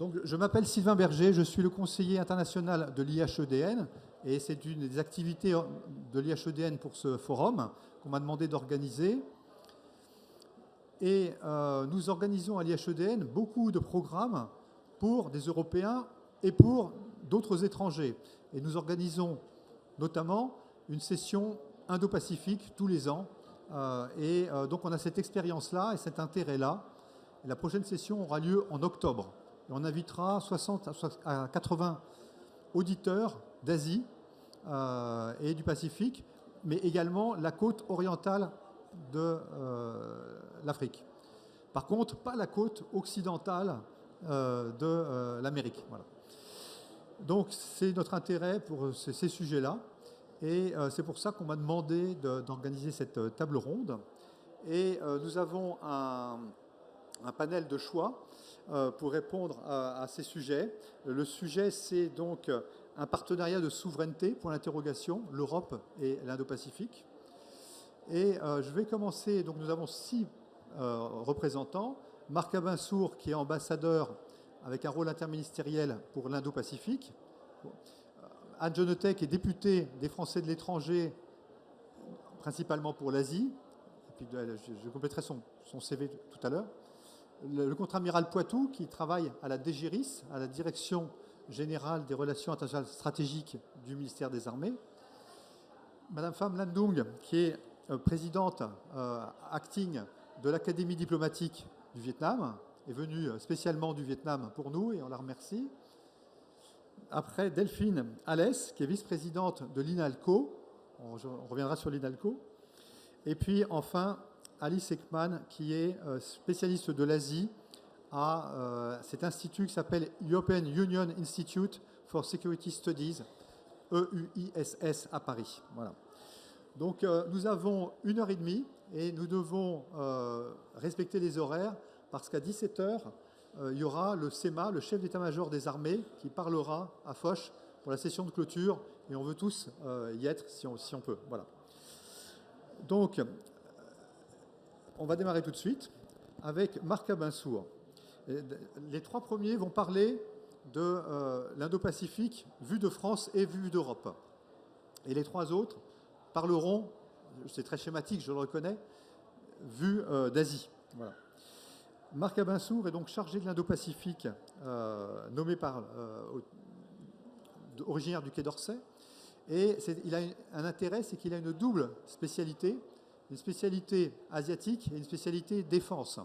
Donc, je m'appelle Sylvain Berger, je suis le conseiller international de l'IHEDN et c'est une des activités de l'IHEDN pour ce forum qu'on m'a demandé d'organiser. Et nous organisons à l'IHEDN beaucoup de programmes pour des Européens et pour d'autres étrangers. Et nous organisons notamment une session Indo-Pacifique tous les ans. Donc on a cette expérience-là et cet intérêt-là. Et la prochaine session aura lieu en octobre. Et on invitera 60 à 80 auditeurs d'Asie et du Pacifique, mais également la côte orientale de l'Afrique. Par contre, pas la côte occidentale de l'Amérique. Voilà. Donc, c'est notre intérêt pour ces sujets-là. Et c'est pour ça qu'on m'a demandé d'organiser cette table ronde. Et nous avons un panel de choix pour répondre à ces sujets. Le sujet, c'est donc un partenariat de souveraineté pour l'interrogation, l'Europe et l'Indo-Pacifique. Et je vais commencer, donc nous avons 6 représentants. Marc Abinsour, qui est ambassadeur avec un rôle interministériel pour l'Indo-Pacifique. Anne Genetet, qui est députée des Français de l'étranger, principalement pour l'Asie. Et puis je compléterai son CV tout à l'heure. Le contre-amiral Poitou, qui travaille à la DGRIS, à la Direction générale des relations internationales stratégiques du ministère des Armées. Madame Pham Lan Dung, qui est présidente acting de l'Académie diplomatique du Vietnam, est venue spécialement du Vietnam pour nous et on la remercie. Après, Delphine Alès, qui est vice-présidente de l'INALCO. On reviendra sur l'INALCO. Et puis enfin, Alice Ekman, qui est spécialiste de l'Asie à cet institut qui s'appelle European Union Institute for Security Studies, EUISS, à Paris. Voilà. Donc nous avons 1h30 et nous devons respecter les horaires parce qu'à 17h, il y aura le CEMA, le chef d'état-major des armées, qui parlera à Foch pour la session de clôture et on veut tous y être si on peut. Voilà. Donc, on va démarrer tout de suite avec Marc Abinsour. Les 3 premiers vont parler de l'Indo-Pacifique vu de France et vu d'Europe. Et les 3 autres parleront, c'est très schématique, je le reconnais, vu d'Asie. Voilà. Marc Abinsour est donc chargé de l'Indo-Pacifique, nommé originaire du Quai d'Orsay. Et il a un intérêt, c'est qu'il a une double spécialité, une spécialité asiatique et une spécialité défense,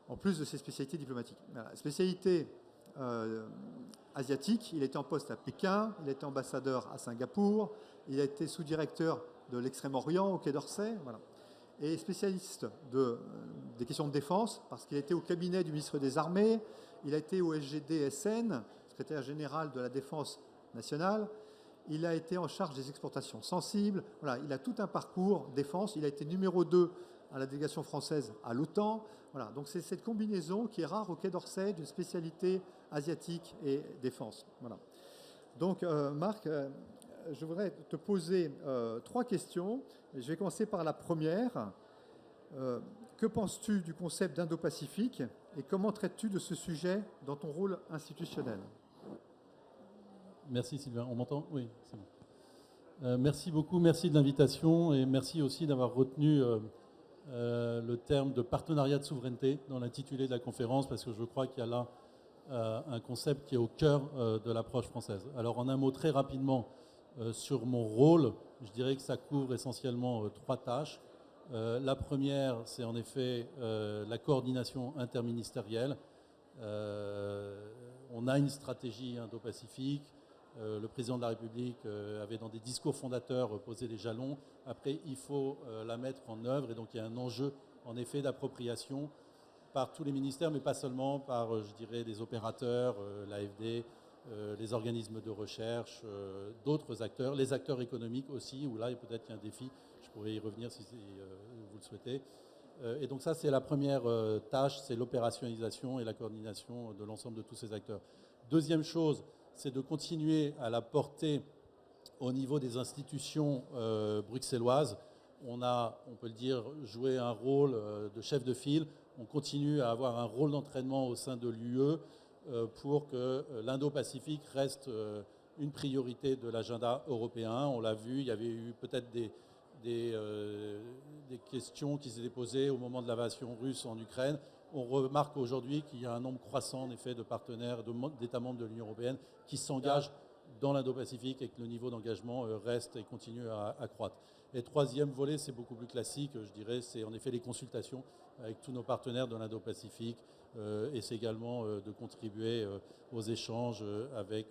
en plus de ses spécialités diplomatiques. Voilà. Spécialité asiatique, il a été en poste à Pékin, il a été ambassadeur à Singapour, il a été sous-directeur de l'Extrême-Orient au Quai d'Orsay, voilà. Et spécialiste des questions de défense, parce qu'il a été au cabinet du ministre des Armées, il a été au SGD-SN, secrétaire général de la Défense nationale, il a été en charge des exportations sensibles, voilà, il a tout un parcours défense, il a été numéro 2 à la délégation française à l'OTAN, voilà. Donc c'est cette combinaison qui est rare au Quai d'Orsay d'une spécialité asiatique et défense. Voilà. Donc Marc, je voudrais te poser 3 questions. Je vais commencer par la première. Que penses-tu du concept d'Indo-Pacifique et comment traites-tu de ce sujet dans ton rôle institutionnel ? Merci Sylvain. On m'entend ? Oui, c'est bon. Merci beaucoup, merci de l'invitation et merci aussi d'avoir retenu le terme de partenariat de souveraineté dans l'intitulé de la conférence parce que je crois qu'il y a là un concept qui est au cœur de l'approche française. Alors en un mot très rapidement sur mon rôle, je dirais que ça couvre essentiellement 3 tâches. La première, c'est en effet la coordination interministérielle. On a une stratégie Indo-Pacifique. Le président de la République avait dans des discours fondateurs posé les jalons. Après, il faut la mettre en œuvre et donc il y a un enjeu en effet d'appropriation par tous les ministères, mais pas seulement par, je dirais, des opérateurs, l'AFD, les organismes de recherche, d'autres acteurs, les acteurs économiques aussi, où là peut-être qu'il y a un défi, je pourrais y revenir si vous le souhaitez. Et donc ça, c'est la première tâche, c'est l'opérationnalisation et la coordination de l'ensemble de tous ces acteurs. Deuxième chose, c'est de continuer à la porter au niveau des institutions bruxelloises. On a, on peut le dire, joué un rôle de chef de file. On continue à avoir un rôle d'entraînement au sein de l'UE pour que l'Indo-Pacifique reste une priorité de l'agenda européen. On l'a vu, il y avait eu peut-être des questions qui s'étaient posées au moment de l'invasion russe en Ukraine. On remarque aujourd'hui qu'il y a un nombre croissant, en effet, de partenaires, d'États membres de l'Union européenne qui s'engagent dans l'Indo-Pacifique et que le niveau d'engagement reste et continue à croître. Et troisième volet, c'est beaucoup plus classique, je dirais, c'est en effet les consultations avec tous nos partenaires de l'Indo-Pacifique et c'est également de contribuer aux échanges avec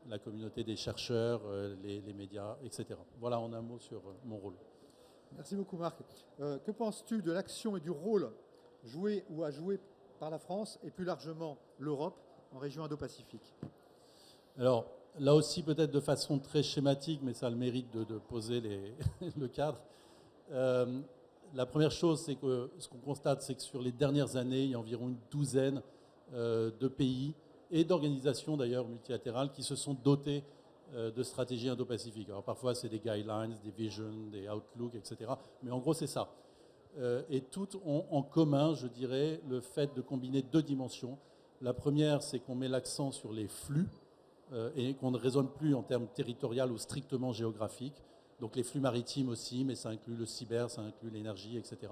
la communauté des chercheurs, les médias, etc. Voilà en un mot sur mon rôle. Merci beaucoup Marc. Que penses-tu de l'action et du rôle joué ou à jouer par la France et plus largement l'Europe en région Indo-Pacifique? Alors, là aussi, peut-être de façon très schématique, mais ça a le mérite de poser le cadre. La première chose, c'est que ce qu'on constate, c'est que sur les dernières années, il y a environ une douzaine de pays et d'organisations d'ailleurs multilatérales qui se sont dotés de stratégies Indo-Pacifiques. Alors parfois, c'est des guidelines, des visions, des outlooks, etc. Mais en gros, c'est ça. Et toutes ont en commun, je dirais, le fait de combiner deux dimensions. La première, c'est qu'on met l'accent sur les flux et qu'on ne raisonne plus en termes territoriaux ou strictement géographiques. Donc les flux maritimes aussi, mais ça inclut le cyber, ça inclut l'énergie, etc.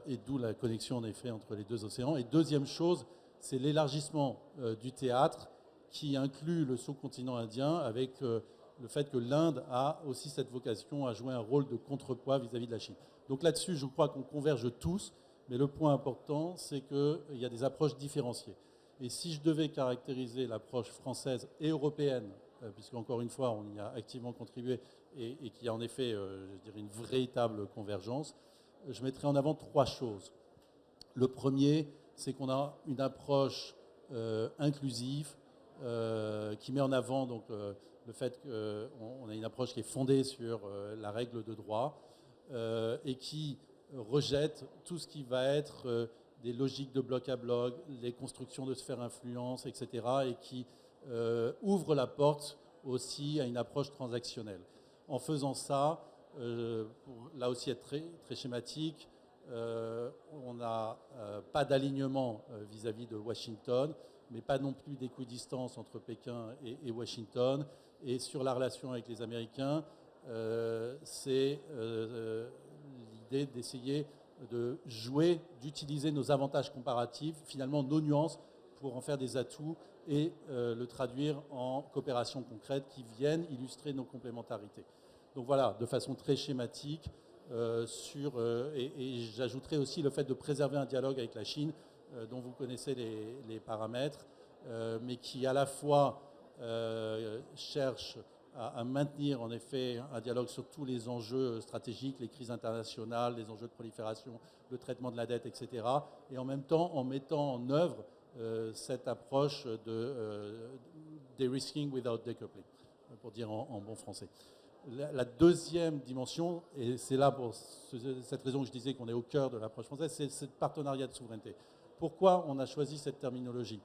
Et d'où la connexion en effet entre les deux océans. Et deuxième chose, c'est l'élargissement du théâtre qui inclut le sous-continent indien avec le fait que l'Inde a aussi cette vocation à jouer un rôle de contrepoids vis-à-vis de la Chine. Donc là-dessus, je crois qu'on converge tous, mais le point important, c'est qu'il y a des approches différenciées. Et si je devais caractériser l'approche française et européenne, puisqu'encore une fois, on y a activement contribué et qu'il y a en effet, je dirais, une véritable convergence, je mettrais en avant trois choses. Le premier, c'est qu'on a une approche inclusive qui met en avant donc, le fait qu'on a une approche qui est fondée sur la règle de droit et qui rejette tout ce qui va être des logiques de bloc à bloc, les constructions de sphères influence, etc. et qui ouvre la porte aussi à une approche transactionnelle. En faisant ça, pour là aussi être très, très schématique, on n'a pas d'alignement vis-à-vis de Washington, mais pas non plus d'équidistance entre Pékin et Washington. Et sur la relation avec les Américains, c'est l'idée d'essayer de jouer, d'utiliser nos avantages comparatifs, finalement nos nuances, pour en faire des atouts et le traduire en coopérations concrètes qui viennent illustrer nos complémentarités. Donc voilà, de façon très schématique, et j'ajouterai aussi le fait de préserver un dialogue avec la Chine, dont vous connaissez les paramètres, mais qui à la fois cherche à maintenir en effet un dialogue sur tous les enjeux stratégiques, les crises internationales, les enjeux de prolifération, le traitement de la dette, etc. Et en même temps en mettant en œuvre cette approche de de-risking without decoupling, pour dire en bon français. La deuxième dimension, et c'est là pour cette raison que je disais qu'on est au cœur de l'approche française, c'est ce partenariat de souveraineté. Pourquoi on a choisi cette terminologie ?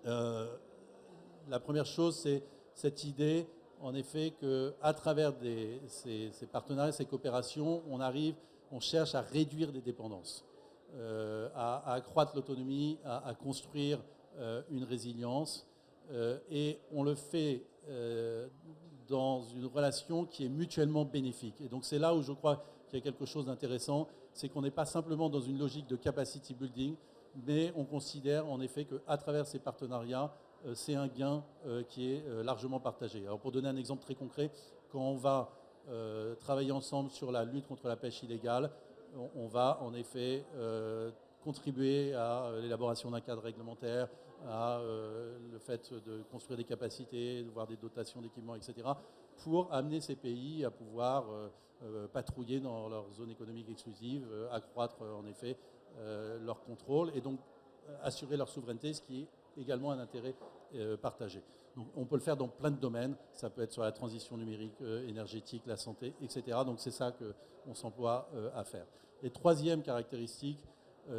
La première chose, c'est cette idée, en effet, qu'à travers ces partenariats, ces coopérations, on cherche à réduire des dépendances, à accroître l'autonomie, à construire une résilience, et on le fait dans une relation qui est mutuellement bénéfique. Et donc c'est là où je crois qu'il y a quelque chose d'intéressant, c'est qu'on n'est pas simplement dans une logique de capacity building, mais on considère en effet qu'à travers ces partenariats, c'est un gain qui est largement partagé. Alors pour donner un exemple très concret, quand on va travailler ensemble sur la lutte contre la pêche illégale, on va en effet contribuer à l'élaboration d'un cadre réglementaire, à le fait de construire des capacités, de voir des dotations d'équipements, etc., pour amener ces pays à pouvoir patrouiller dans leur zone économique exclusive, accroître en effet leur contrôle et donc assurer leur souveraineté, ce qui est également un intérêt partagé. Donc on peut le faire dans plein de domaines, ça peut être sur la transition numérique, énergétique, la santé, etc. Donc c'est ça qu'on s'emploie à faire. Et troisième caractéristique,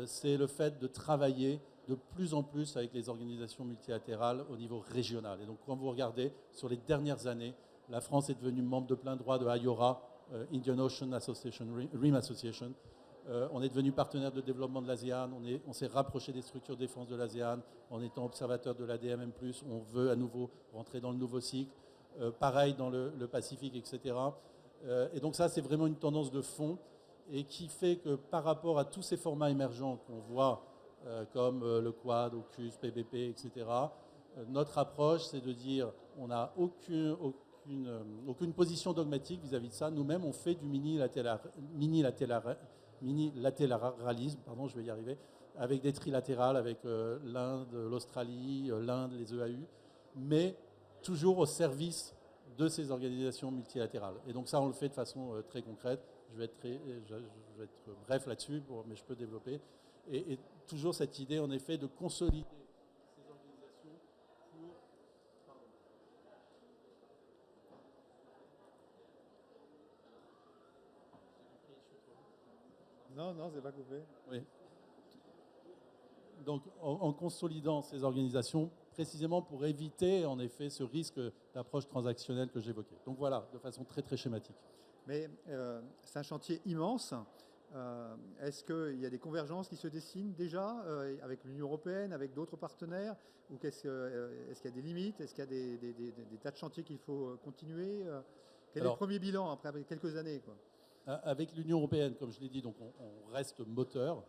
c'est le fait de travailler de plus en plus avec les organisations multilatérales au niveau régional. Et donc quand vous regardez, sur les dernières années, la France est devenue membre de plein droit de IORA, Indian Ocean Association, RIM Association, On est devenu partenaire de développement de l'ASEAN, on s'est rapproché des structures de défense de l'ASEAN en étant observateur de l'ADMM+, on veut à nouveau rentrer dans le nouveau cycle. Pareil dans le Pacifique, etc. Et donc ça, c'est vraiment une tendance de fond et qui fait que par rapport à tous ces formats émergents qu'on voit, comme le Quad, AUKUS, PBP, etc., notre approche, c'est de dire on n'a aucune position dogmatique vis-à-vis de ça. Nous-mêmes, on fait du minilatéralisme, pardon, je vais y arriver, avec des trilatérales, avec l'Inde, l'Australie, l'Inde, les EAU, mais toujours au service de ces organisations multilatérales. Et donc ça, on le fait de façon très concrète. Je vais être bref là-dessus, mais je peux développer. Et toujours cette idée, en effet, de consolider ces organisations pour... Non, c'est pas coupé. Oui. Donc, en consolidant ces organisations, précisément pour éviter, en effet, ce risque d'approche transactionnelle que j'évoquais. Donc voilà, de façon très, très schématique. Mais c'est un chantier immense. Est-ce qu'il y a des convergences qui se dessinent déjà avec l'Union européenne, avec d'autres partenaires? Ou est-ce qu'il y a des limites? Est-ce qu'il y a des tas de chantiers qu'il faut continuer? Quel est le premier bilan après quelques années, quoi? Avec l'Union européenne, comme je l'ai dit, donc on reste moteur.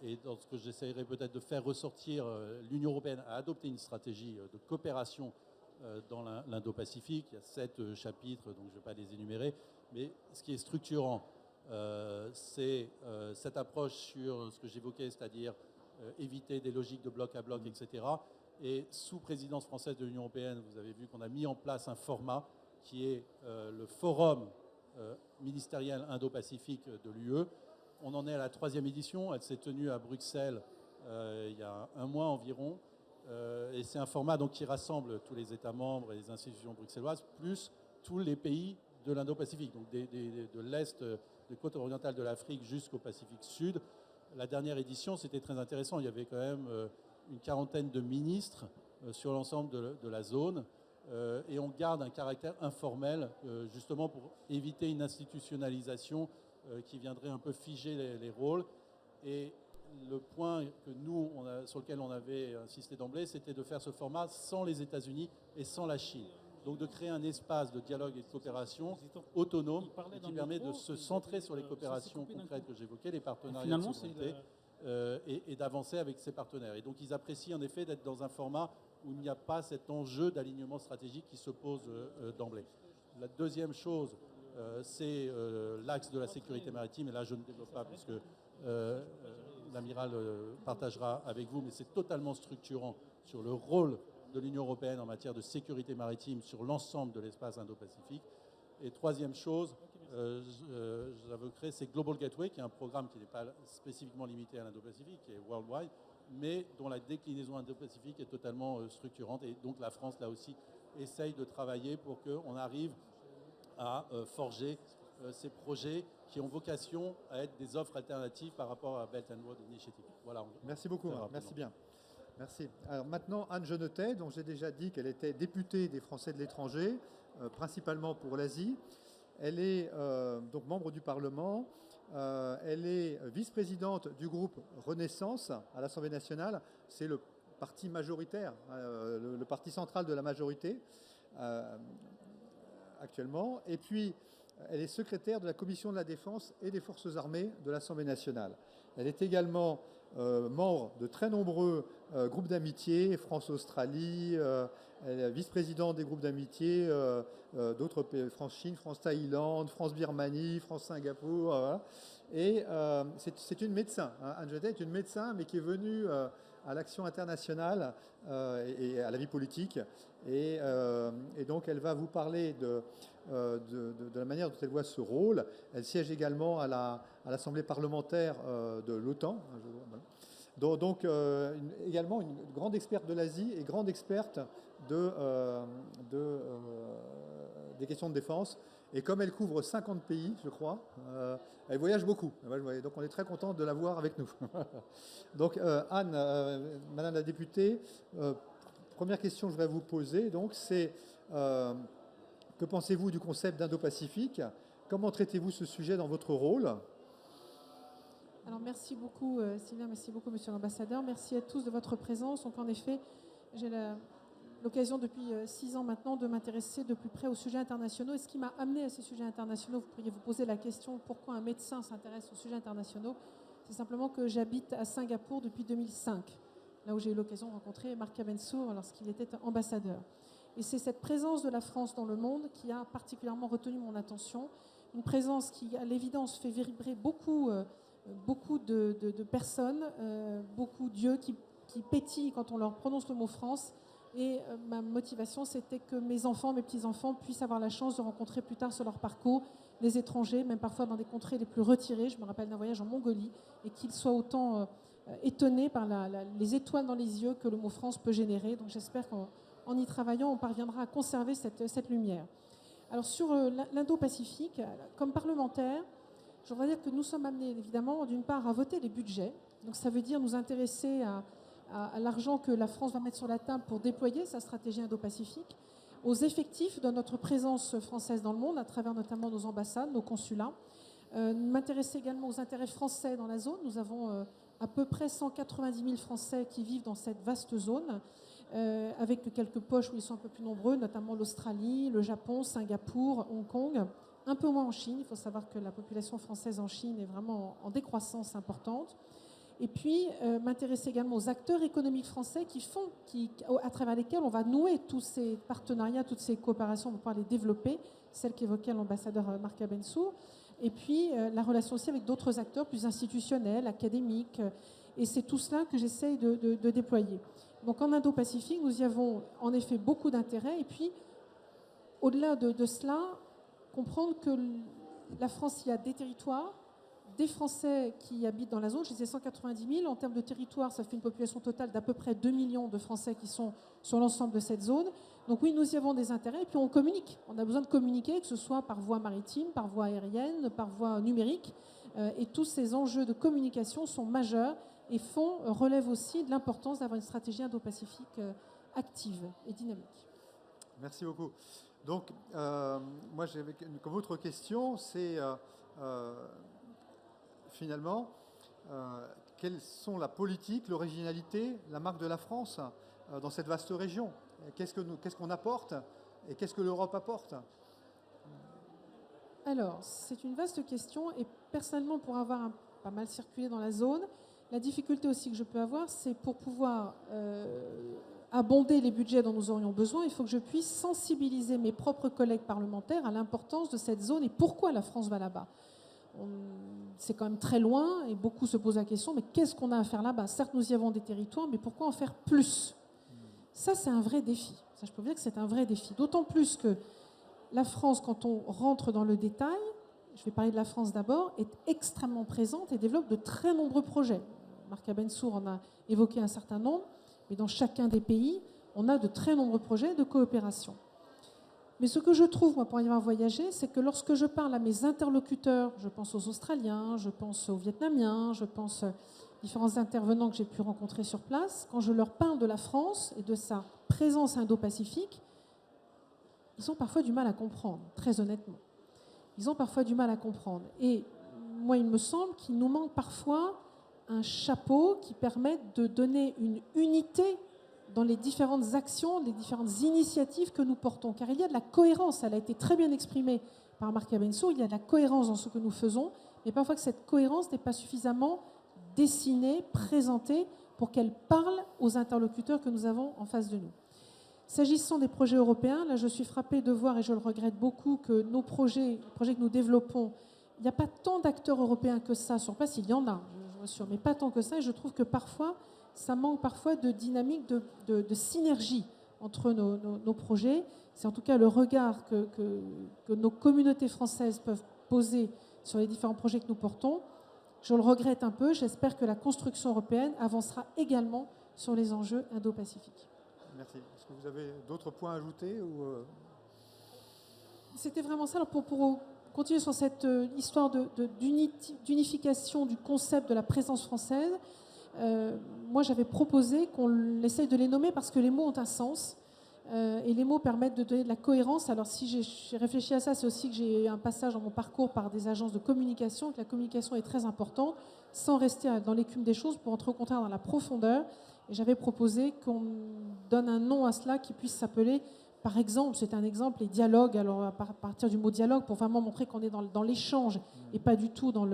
Et dans ce que j'essaierai peut-être de faire ressortir, l'Union européenne a adopté une stratégie de coopération dans l'Indo-Pacifique. Il y a 7 chapitres, donc je ne vais pas les énumérer. Mais ce qui est structurant, c'est cette approche sur ce que j'évoquais, c'est-à-dire éviter des logiques de bloc à bloc, etc. Et sous présidence française de l'Union européenne, vous avez vu qu'on a mis en place un format qui est le forum ministériel Indo-Pacifique de l'UE. On en est à la 3e édition. Elle s'est tenue à Bruxelles il y a un mois environ. Et c'est un format donc, qui rassemble tous les États membres et les institutions bruxelloises, plus tous les pays de l'Indo-Pacifique, donc de l'Est, de côte orientale de l'Afrique jusqu'au Pacifique Sud. La dernière édition, c'était très intéressant. Il y avait quand même une quarantaine de ministres sur l'ensemble de la zone. Et on garde un caractère informel, justement pour éviter une institutionnalisation qui viendrait un peu figer les rôles. Et le point que nous, sur lequel on avait insisté d'emblée, c'était de faire ce format sans les États-Unis et sans la Chine. Donc de créer un espace de dialogue et de coopération autonome qui permet de se centrer sur les coopérations concrètes que j'évoquais, les partenariats de souveraineté, et d'avancer avec ces partenaires. Et donc ils apprécient en effet d'être dans un format où il n'y a pas cet enjeu d'alignement stratégique qui se pose d'emblée. La deuxième chose, c'est l'axe de la sécurité maritime, et là je ne développe pas puisque l'amiral partagera avec vous, mais c'est totalement structurant sur le rôle de l'Union européenne en matière de sécurité maritime sur l'ensemble de l'espace Indo-Pacifique. Et troisième chose, j'évoquerai, c'est Global Gateway, qui est un programme qui n'est pas spécifiquement limité à l'Indo-Pacifique, qui est worldwide, mais dont la déclinaison Indo-Pacifique est totalement structurante. Et donc la France, là aussi, essaye de travailler pour qu'on arrive à forger ces projets qui ont vocation à être des offres alternatives par rapport à Belt and Road Initiative. Voilà. Merci beaucoup, merci bien. Merci. Alors maintenant, Anne Genetet, dont j'ai déjà dit qu'elle était députée des Français de l'étranger, principalement pour l'Asie. Elle est donc membre du Parlement. Elle est vice-présidente du groupe Renaissance à l'Assemblée nationale. C'est le parti majoritaire, le parti central de la majorité actuellement. Et puis, elle est secrétaire de la Commission de la Défense et des Forces armées de l'Assemblée nationale. Elle est également membre de très nombreux groupes d'amitié, France-Australie, elle est vice-présidente des groupes d'amitié d'autres pays, France-Chine, France-Thaïlande, France-Birmanie, France-Singapour. Voilà. Et c'est une médecin. Hein. Anne Genetet est une médecin, mais qui est venue à l'action internationale et à la vie politique. Et donc, elle va vous parler de la manière dont elle voit ce rôle. Elle siège également à l'Assemblée parlementaire de l'OTAN. Donc, également une grande experte de l'Asie et grande experte des questions de défense. Et comme elle couvre 50 pays, je crois, elle voyage beaucoup. Donc, on est très content de la voir avec nous. Donc, Anne, Madame la députée, première question que je voudrais vous poser, donc, c'est que pensez-vous du concept d'Indo-Pacifique? Comment traitez-vous ce sujet dans votre rôle? Alors merci beaucoup Sylvain, merci beaucoup Monsieur l'Ambassadeur, merci à tous de votre présence. Donc en effet, j'ai l'occasion depuis 6 ans maintenant de m'intéresser de plus près aux sujets internationaux. Et ce qui m'a amené à ces sujets internationaux, vous pourriez vous poser la question pourquoi un médecin s'intéresse aux sujets internationaux. C'est simplement que j'habite à Singapour depuis 2005, là où j'ai eu l'occasion de rencontrer Marc Abensour lorsqu'il était ambassadeur. Et c'est cette présence de la France dans le monde qui a particulièrement retenu mon attention. Une présence qui, à l'évidence, fait vibrer beaucoup de personnes, beaucoup d'yeux qui pétillent quand on leur prononce le mot France. Et ma motivation, c'était que mes enfants, mes petits-enfants puissent avoir la chance de rencontrer plus tard sur leur parcours les étrangers, même parfois dans des contrées les plus retirées. Je me rappelle d'un voyage en Mongolie, et qu'ils soient autant étonnés par les étoiles dans les yeux que le mot France peut générer. Donc j'espère qu'en y travaillant, on parviendra à conserver cette lumière. Alors sur l'Indo-Pacifique, comme parlementaire, je voudrais dire que nous sommes amenés évidemment d'une part à voter les budgets. Donc ça veut dire nous intéresser à l'argent que la France va mettre sur la table pour déployer sa stratégie Indo-Pacifique, aux effectifs de notre présence française dans le monde, à travers notamment nos ambassades, nos consulats. M'intéresser également aux intérêts français dans la zone. Nous avons à peu près 190 000 Français qui vivent dans cette vaste zone, avec quelques poches où ils sont un peu plus nombreux, notamment l'Australie, le Japon, Singapour, Hong Kong, un peu moins en Chine. Il faut savoir que la population française en Chine est vraiment en décroissance importante. Et puis, m'intéresser également aux acteurs économiques français à travers lesquels on va nouer tous ces partenariats, toutes ces coopérations pour pouvoir les développer, celles qu'évoquait l'ambassadeur Marc Abensour. Et puis, la relation aussi avec d'autres acteurs plus institutionnels, académiques. Et c'est tout cela que j'essaye de déployer. Donc, en Indo-Pacifique, nous y avons en effet beaucoup d'intérêt. Et puis, au-delà de cela, comprendre que la France, il y a des territoires, des Français qui habitent dans la zone, je disais 190 000. En termes de territoire, ça fait une population totale d'à peu près 2 millions de Français qui sont sur l'ensemble de cette zone. Donc oui, nous y avons des intérêts et puis on communique. On a besoin de communiquer, que ce soit par voie maritime, par voie aérienne, par voie numérique. Et tous ces enjeux de communication sont majeurs et relèvent aussi de l'importance d'avoir une stratégie indo-pacifique active et dynamique. Merci beaucoup. Donc, moi, j'avais comme autre question, c'est finalement, quelles sont la politique, l'originalité, la marque de la France dans cette vaste région? Qu'est-ce qu'on apporte et qu'est-ce que l'Europe apporte? Alors, c'est une vaste question et personnellement, pour avoir pas mal circulé dans la zone, la difficulté aussi que je peux avoir, c'est pour pouvoir abonder les budgets dont nous aurions besoin, il faut que je puisse sensibiliser mes propres collègues parlementaires à l'importance de cette zone et pourquoi la France va là-bas. C'est quand même très loin et beaucoup se posent la question, mais qu'est-ce qu'on a à faire là-bas? Certes, nous y avons des territoires, mais pourquoi en faire plus? Ça, c'est un vrai défi. Ça, je peux vous dire que c'est un vrai défi. D'autant plus que la France, quand on rentre dans le détail, je vais parler de la France d'abord, est extrêmement présente et développe de très nombreux projets. Marc Abensour en a évoqué un certain nombre, mais dans chacun des pays, on a de très nombreux projets de coopération. Mais ce que je trouve, moi, pour y avoir voyagé, c'est que lorsque je parle à mes interlocuteurs, je pense aux Australiens, je pense aux Vietnamiens, je pense aux différents intervenants que j'ai pu rencontrer sur place, quand je leur parle de la France et de sa présence indo-pacifique, ils ont parfois du mal à comprendre, très honnêtement. Ils ont parfois du mal à comprendre. Et moi, il me semble qu'il nous manque parfois un chapeau qui permette de donner une unité dans les différentes actions, les différentes initiatives que nous portons. Car il y a de la cohérence, elle a été très bien exprimée par Marc Abensour, il y a de la cohérence dans ce que nous faisons, mais parfois que cette cohérence n'est pas suffisamment dessinée, présentée, pour qu'elle parle aux interlocuteurs que nous avons en face de nous. S'agissant des projets européens, là je suis frappée de voir, et je le regrette beaucoup, que nos projets, les projets que nous développons, il n'y a pas tant d'acteurs européens que ça sur place, il y en a, je vous assure, mais pas tant que ça, et je trouve que parfois, ça manque parfois de dynamique, de synergie entre nos projets. C'est en tout cas le regard que nos communautés françaises peuvent poser sur les différents projets que nous portons. Je le regrette un peu, j'espère que la construction européenne avancera également sur les enjeux indo-pacifiques. Merci. Est-ce que vous avez d'autres points à ajouter ou C'était vraiment ça. Alors pour continuer sur cette histoire d'unification du concept de la présence française, moi j'avais proposé qu'on essaye de les nommer parce que les mots ont un sens. Et les mots permettent de donner de la cohérence. Alors si j'ai réfléchi à ça, c'est aussi que j'ai eu un passage dans mon parcours par des agences de communication, que la communication est très importante, sans rester dans l'écume des choses, pour entrer au contraire dans la profondeur. Et j'avais proposé qu'on donne un nom à cela qui puisse s'appeler, par exemple, c'est un exemple, les dialogues, alors à partir du mot dialogue, pour vraiment montrer qu'on est dans l'échange et pas du tout dans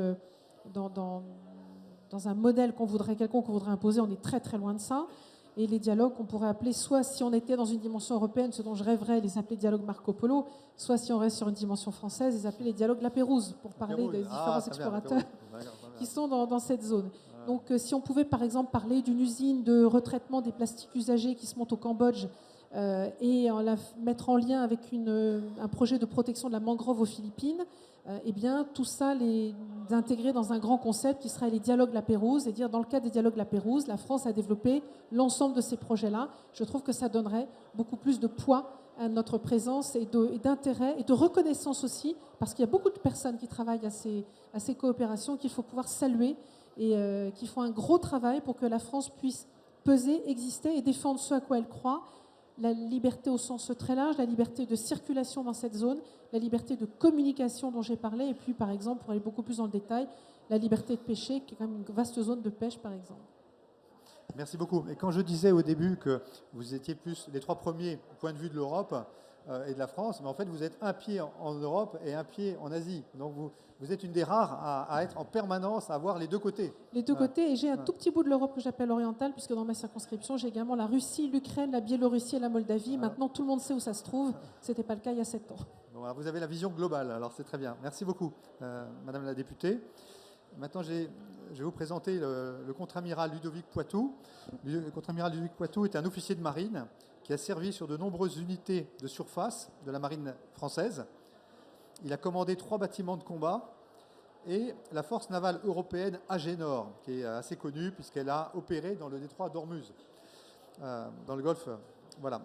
un modèle qu'on voudrait imposer. On est très très loin de ça. Et les dialogues qu'on pourrait appeler, soit si on était dans une dimension européenne, ce dont je rêverais, les appeler dialogues Marco Polo, soit si on reste sur une dimension française, les appeler les dialogues La Pérouse, pour parler des différents explorateurs qui sont dans cette zone. Donc si on pouvait par exemple parler d'une usine de retraitement des plastiques usagés qui se monte au Cambodge et la mettre en lien avec un projet de protection de la mangrove aux Philippines, eh bien, tout ça, les intégrer dans un grand concept qui serait les dialogues La Pérouse, et dire, dans le cadre des dialogues La Pérouse, la France a développé l'ensemble de ces projets-là. Je trouve que ça donnerait beaucoup plus de poids à notre présence et d'intérêt et de reconnaissance aussi, parce qu'il y a beaucoup de personnes qui travaillent à ces coopérations qu'il faut pouvoir saluer et qui font un gros travail pour que la France puisse peser, exister et défendre ce à quoi elle croit. La liberté au sens très large, la liberté de circulation dans cette zone, la liberté de communication dont j'ai parlé, et puis par exemple, pour aller beaucoup plus dans le détail, la liberté de pêcher, qui est quand même une vaste zone de pêche par exemple. Merci beaucoup. Et quand je disais au début que vous étiez plus les 3 premiers au point de vue de l'Europe et de la France, mais en fait vous êtes un pied en Europe et un pied en Asie. Donc vous êtes une des rares à être en permanence, à voir les deux côtés. Les deux côtés, et j'ai un tout petit bout de l'Europe que j'appelle orientale, puisque dans ma circonscription, j'ai également la Russie, l'Ukraine, la Biélorussie et la Moldavie. Maintenant, tout le monde sait où ça se trouve. Ce n'était pas le cas il y a 7 ans. Bon, alors vous avez la vision globale, alors c'est très bien. Merci beaucoup, Madame la députée. Maintenant, je vais vous présenter le contre-amiral Ludovic Poitou. Le contre-amiral Ludovic Poitou est un officier de marine qui a servi sur de nombreuses unités de surface de la marine française. Il a commandé 3 bâtiments de combat et la force navale européenne Agénor, qui est assez connue puisqu'elle a opéré dans le détroit d'Ormuz, dans le Golfe. Voilà.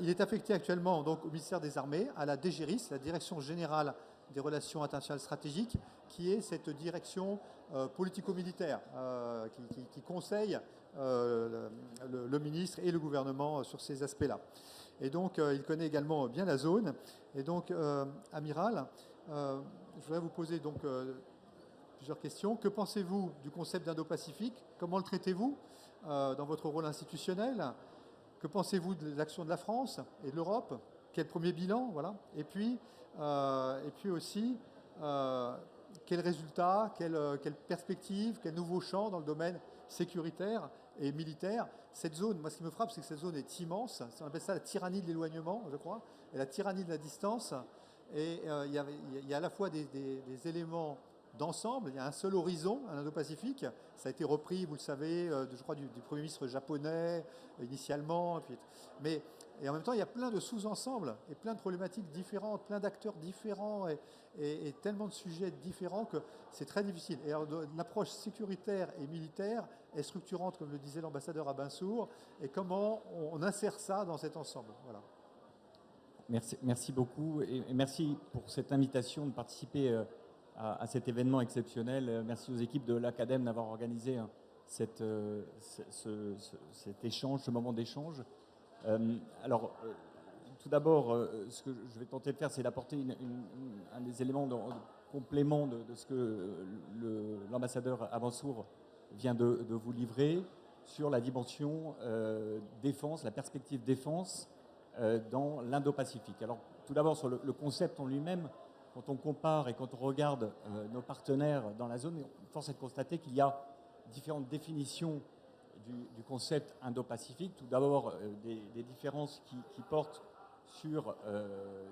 Il est affecté actuellement donc, au ministère des Armées, à la DGRIS, la Direction Générale des Relations Internationales Stratégiques, qui est cette direction politico-militaire qui conseille le ministre et le gouvernement sur ces aspects-là. Et donc, il connaît également bien la zone. Et donc, amiral, je voudrais vous poser donc plusieurs questions. Que pensez-vous du concept d'Indo-Pacifique? Comment le traitez-vous dans votre rôle institutionnel? Que pensez-vous de l'action de la France et de l'Europe? Quel premier bilan? Voilà. Et puis aussi, quels résultats, quelles perspectives, quels nouveaux champs dans le domaine sécuritaire et militaire? Cette zone, moi ce qui me frappe, c'est que cette zone est immense. On appelle ça la tyrannie de l'éloignement, je crois, et la tyrannie de la distance. Et il y a à la fois des éléments d'ensemble, il y a un seul horizon, un Indo-Pacifique. Ça a été repris, vous le savez, je crois, du Premier ministre japonais initialement. Et en même temps, il y a plein de sous-ensembles et plein de problématiques différentes, plein d'acteurs différents et tellement de sujets différents que c'est très difficile. Et alors, l'approche sécuritaire et militaire est structurante, comme le disait l'ambassadeur Abinsour, et comment on insère ça dans cet ensemble. Voilà. Merci beaucoup et merci pour cette invitation de participer à cet événement exceptionnel. Merci aux équipes de l'Acadème d'avoir organisé cet échange, ce moment d'échange. Tout d'abord, ce que je vais tenter de faire, c'est d'apporter un des éléments de complément de ce que l'ambassadeur Abinsour vient de vous livrer sur la dimension défense, la perspective défense dans l'Indo-Pacifique. Alors, tout d'abord, sur le concept en lui-même, quand on compare et quand on regarde nos partenaires dans la zone, force est de constater qu'il y a différentes définitions du concept Indo-Pacifique. Tout d'abord, des différences qui portent sur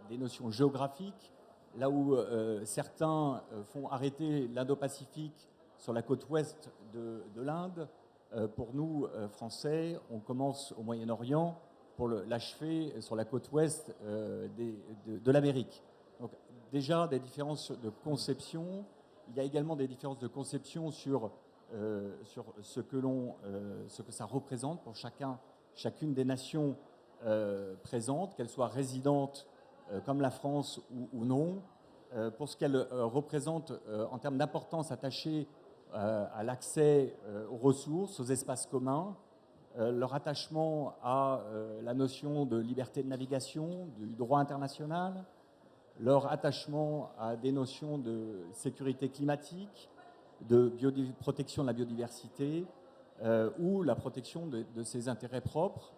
des notions géographiques, là où certains font arrêter l'Indo-Pacifique sur la côte ouest de l'Inde. Pour nous, Français, on commence au Moyen-Orient pour l'achever sur la côte ouest de l'Amérique. Donc, déjà, des différences de conception. Il y a également des différences de conception sur ce que ça représente pour chacune des nations présentes, qu'elles soient résidentes comme la France ou non, pour ce qu'elles représentent en termes d'importance attachée à l'accès aux ressources, aux espaces communs, leur attachement à la notion de liberté de navigation, du droit international, leur attachement à des notions de sécurité climatique, de protection de la biodiversité ou la protection de ses intérêts propres.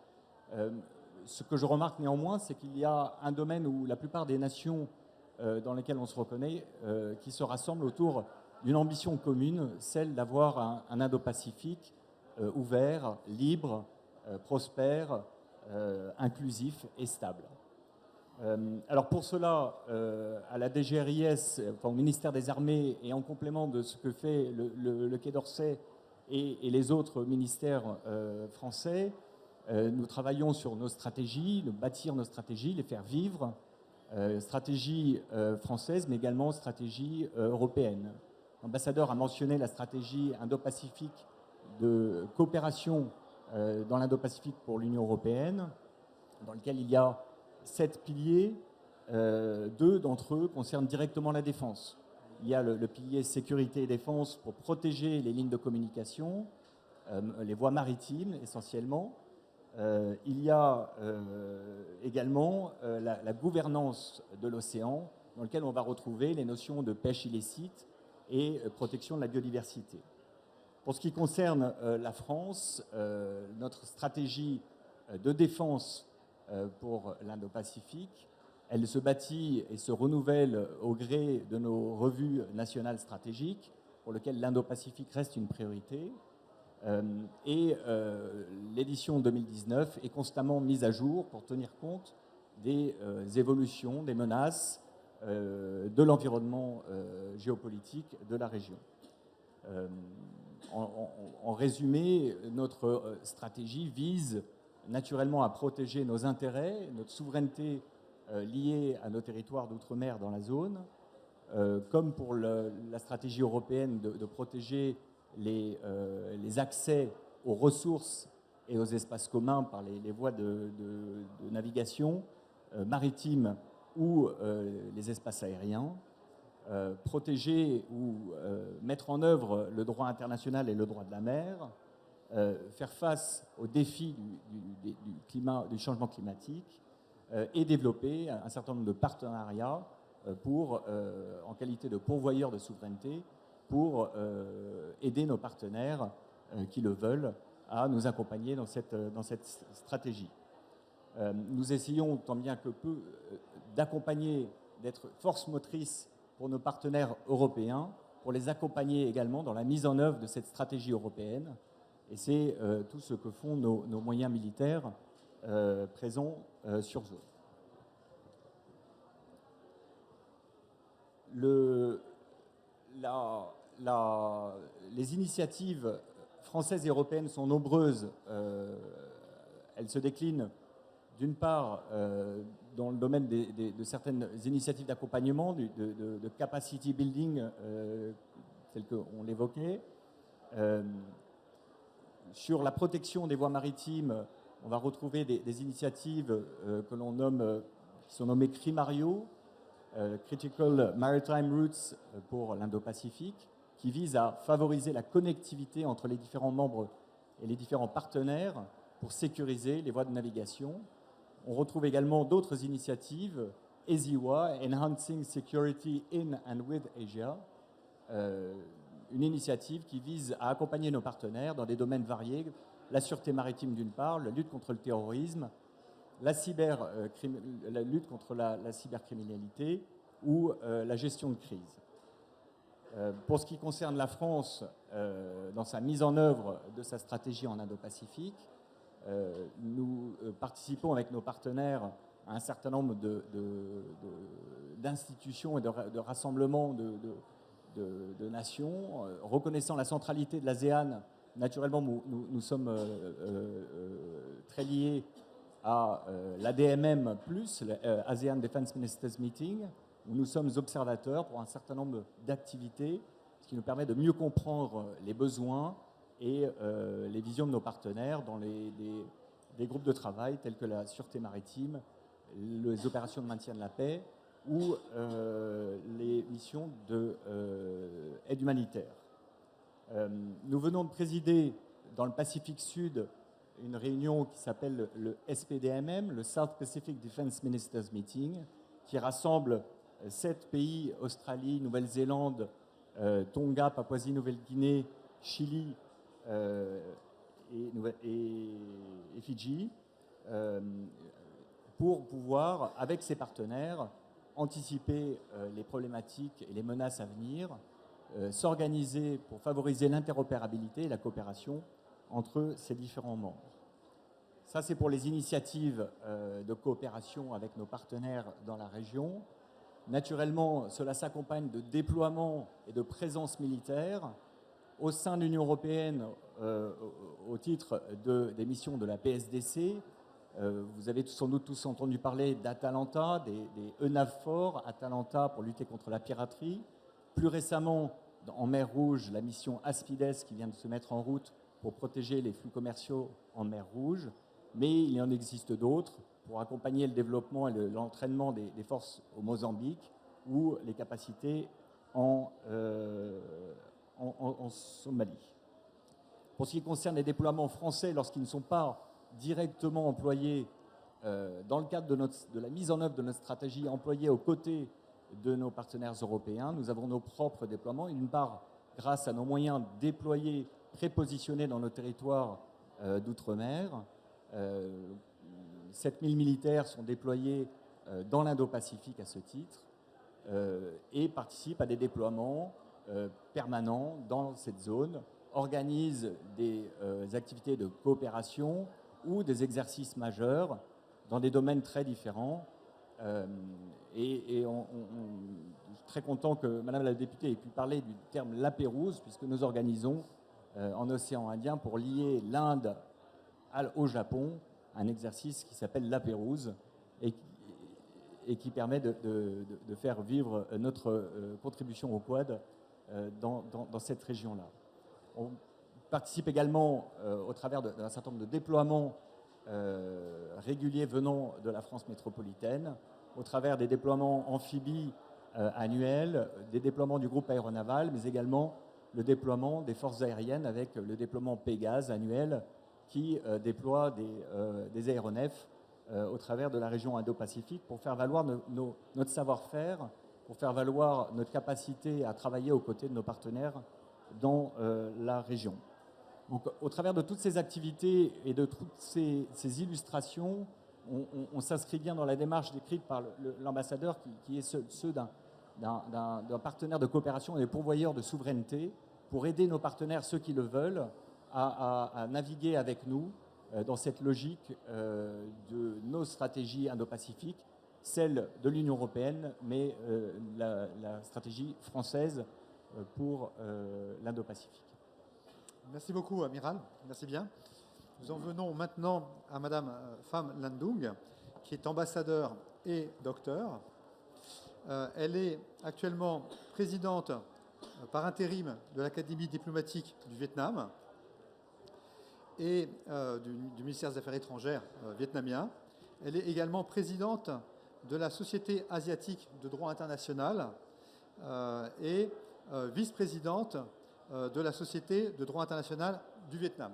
Ce que je remarque néanmoins, c'est qu'il y a un domaine où la plupart des nations dans lesquelles on se reconnaît qui se rassemblent autour d'une ambition commune, celle d'avoir un Indo-Pacifique ouvert, libre, prospère, inclusif et stable. Alors pour cela, à la DGRIS, enfin au ministère des Armées, et en complément de ce que fait le Quai d'Orsay et les autres ministères français, nous travaillons sur nos stratégies, bâtir nos stratégies, les faire vivre, stratégie française, mais également stratégie européenne. L'ambassadeur a mentionné la stratégie Indo-Pacifique de coopération dans l'Indo-Pacifique pour l'Union européenne, dans lequel il y a 7 piliers. 2 d'entre eux concernent directement la défense. Il y a le pilier sécurité et défense pour protéger les lignes de communication, les voies maritimes essentiellement. Il y a également la gouvernance de l'océan, dans lequel on va retrouver les notions de pêche illicite et protection de la biodiversité. Pour ce qui concerne la France, notre stratégie de défense pour l'Indo-Pacifique, elle se bâtit et se renouvelle au gré de nos revues nationales stratégiques, pour lesquelles l'Indo-Pacifique reste une priorité. L'édition 2019 est constamment mise à jour pour tenir compte des évolutions, des menaces, de l'environnement géopolitique de la région. En résumé, notre stratégie vise naturellement à protéger nos intérêts, notre souveraineté liée à nos territoires d'outre-mer dans la zone, comme pour la stratégie européenne de protéger les accès aux ressources et aux espaces communs par les voies de navigation maritime ou les espaces aériens, protéger ou mettre en œuvre le droit international et le droit de la mer, faire face aux défis du changement climatique et développer un certain nombre de partenariats en qualité de pourvoyeur de souveraineté pour aider nos partenaires qui le veulent à nous accompagner dans cette stratégie. Nous essayons tant bien que peu d'accompagner, d'être force motrice pour nos partenaires européens, pour les accompagner également dans la mise en œuvre de cette stratégie européenne. Et c'est tout ce que font nos moyens militaires présents sur zone. Les initiatives françaises et européennes sont nombreuses. Elles se déclinent d'une part dans le domaine de certaines initiatives d'accompagnement, de capacity building, tel qu'on l'évoquait. Sur la protection des voies maritimes, on va retrouver des initiatives que l'on nomme, qui sont nommées CRIMARIO, Critical Maritime Routes pour l'Indo-Pacifique, qui visent à favoriser la connectivité entre les différents membres et les différents partenaires pour sécuriser les voies de navigation. On retrouve également d'autres initiatives, EASIWA, Enhancing Security in and with Asia, une initiative qui vise à accompagner nos partenaires dans des domaines variés, la sûreté maritime d'une part, la lutte contre le terrorisme, la lutte contre la cybercriminalité ou la gestion de crise. Pour ce qui concerne la France, dans sa mise en œuvre de sa stratégie en Indo-Pacifique, nous participons avec nos partenaires à un certain nombre d'institutions et de rassemblements de nations, reconnaissant la centralité de l'ASEAN. Naturellement, nous sommes très liés à l'ADMM+, l'ASEAN Defense Ministers Meeting, où nous sommes observateurs pour un certain nombre d'activités, ce qui nous permet de mieux comprendre les besoins et les visions de nos partenaires dans des groupes de travail tels que la sûreté maritime, les opérations de maintien de la paix ou les missions d'aide humanitaire. Nous venons de présider dans le Pacifique Sud une réunion qui s'appelle le SPDMM, le South Pacific Defense Ministers Meeting, qui rassemble 7 pays, Australie, Nouvelle-Zélande, Tonga, Papouasie-Nouvelle-Guinée, Chili et Fidji, pour pouvoir, avec ses partenaires, anticiper les problématiques et les menaces à venir, s'organiser pour favoriser l'interopérabilité et la coopération entre ces différents membres. Ça, c'est pour les initiatives de coopération avec nos partenaires dans la région. Naturellement, cela s'accompagne de déploiements et de présence militaire au sein de l'Union européenne au titre des missions de la PSDC. Vous avez sans doute tous entendu parler d'Atalanta, des EUNAVFOR, Atalanta pour lutter contre la piraterie. Plus récemment, en mer Rouge, la mission Aspides qui vient de se mettre en route pour protéger les flux commerciaux en mer Rouge. Mais il y en existe d'autres pour accompagner le développement et l'entraînement des forces au Mozambique ou les capacités en Somalie. Pour ce qui concerne les déploiements français, lorsqu'ils ne sont pas directement employés dans le cadre de la mise en œuvre de notre stratégie, employés aux côtés de nos partenaires européens, nous avons nos propres déploiements, d'une part grâce à nos moyens déployés, prépositionnés dans nos territoires d'outre-mer. 7000 militaires sont déployés dans l'Indo-Pacifique à ce titre et participent à des déploiements permanents dans cette zone, organisent des activités de coopération ou des exercices majeurs dans des domaines très différents. Et je suis très content que Madame la députée ait pu parler du terme La Pérouse, puisque nous organisons en océan Indien, pour lier l'Inde au Japon, un exercice qui s'appelle La Pérouse et qui permet de faire vivre notre contribution au Quad dans cette région-là. On participe également au travers d'un certain nombre de déploiements réguliers venant de la France métropolitaine, au travers des déploiements amphibies annuels, des déploiements du groupe aéronaval, mais également le déploiement des forces aériennes avec le déploiement Pégase annuel qui déploie des aéronefs au travers de la région Indo-Pacifique pour faire valoir notre savoir-faire, pour faire valoir notre capacité à travailler aux côtés de nos partenaires dans la région. Donc, au travers de toutes ces activités et de toutes ces illustrations, on s'inscrit bien dans la démarche décrite par l'ambassadeur qui est ceux d'un partenaire de coopération et de pourvoyeur de souveraineté pour aider nos partenaires, ceux qui le veulent, à naviguer avec nous dans cette logique de nos stratégies indo-pacifiques, celle de l'Union européenne, mais la stratégie française pour l'Indo-Pacifique. Merci beaucoup, Amiral. Merci bien. Nous en venons maintenant à Madame Pham Lan Dung, qui est ambassadeur et docteur. Elle est actuellement présidente par intérim de l'Académie diplomatique du Vietnam et du ministère des Affaires étrangères vietnamien. Elle est également présidente de la Société asiatique de droit international et vice-présidente de la Société de droit international du Vietnam.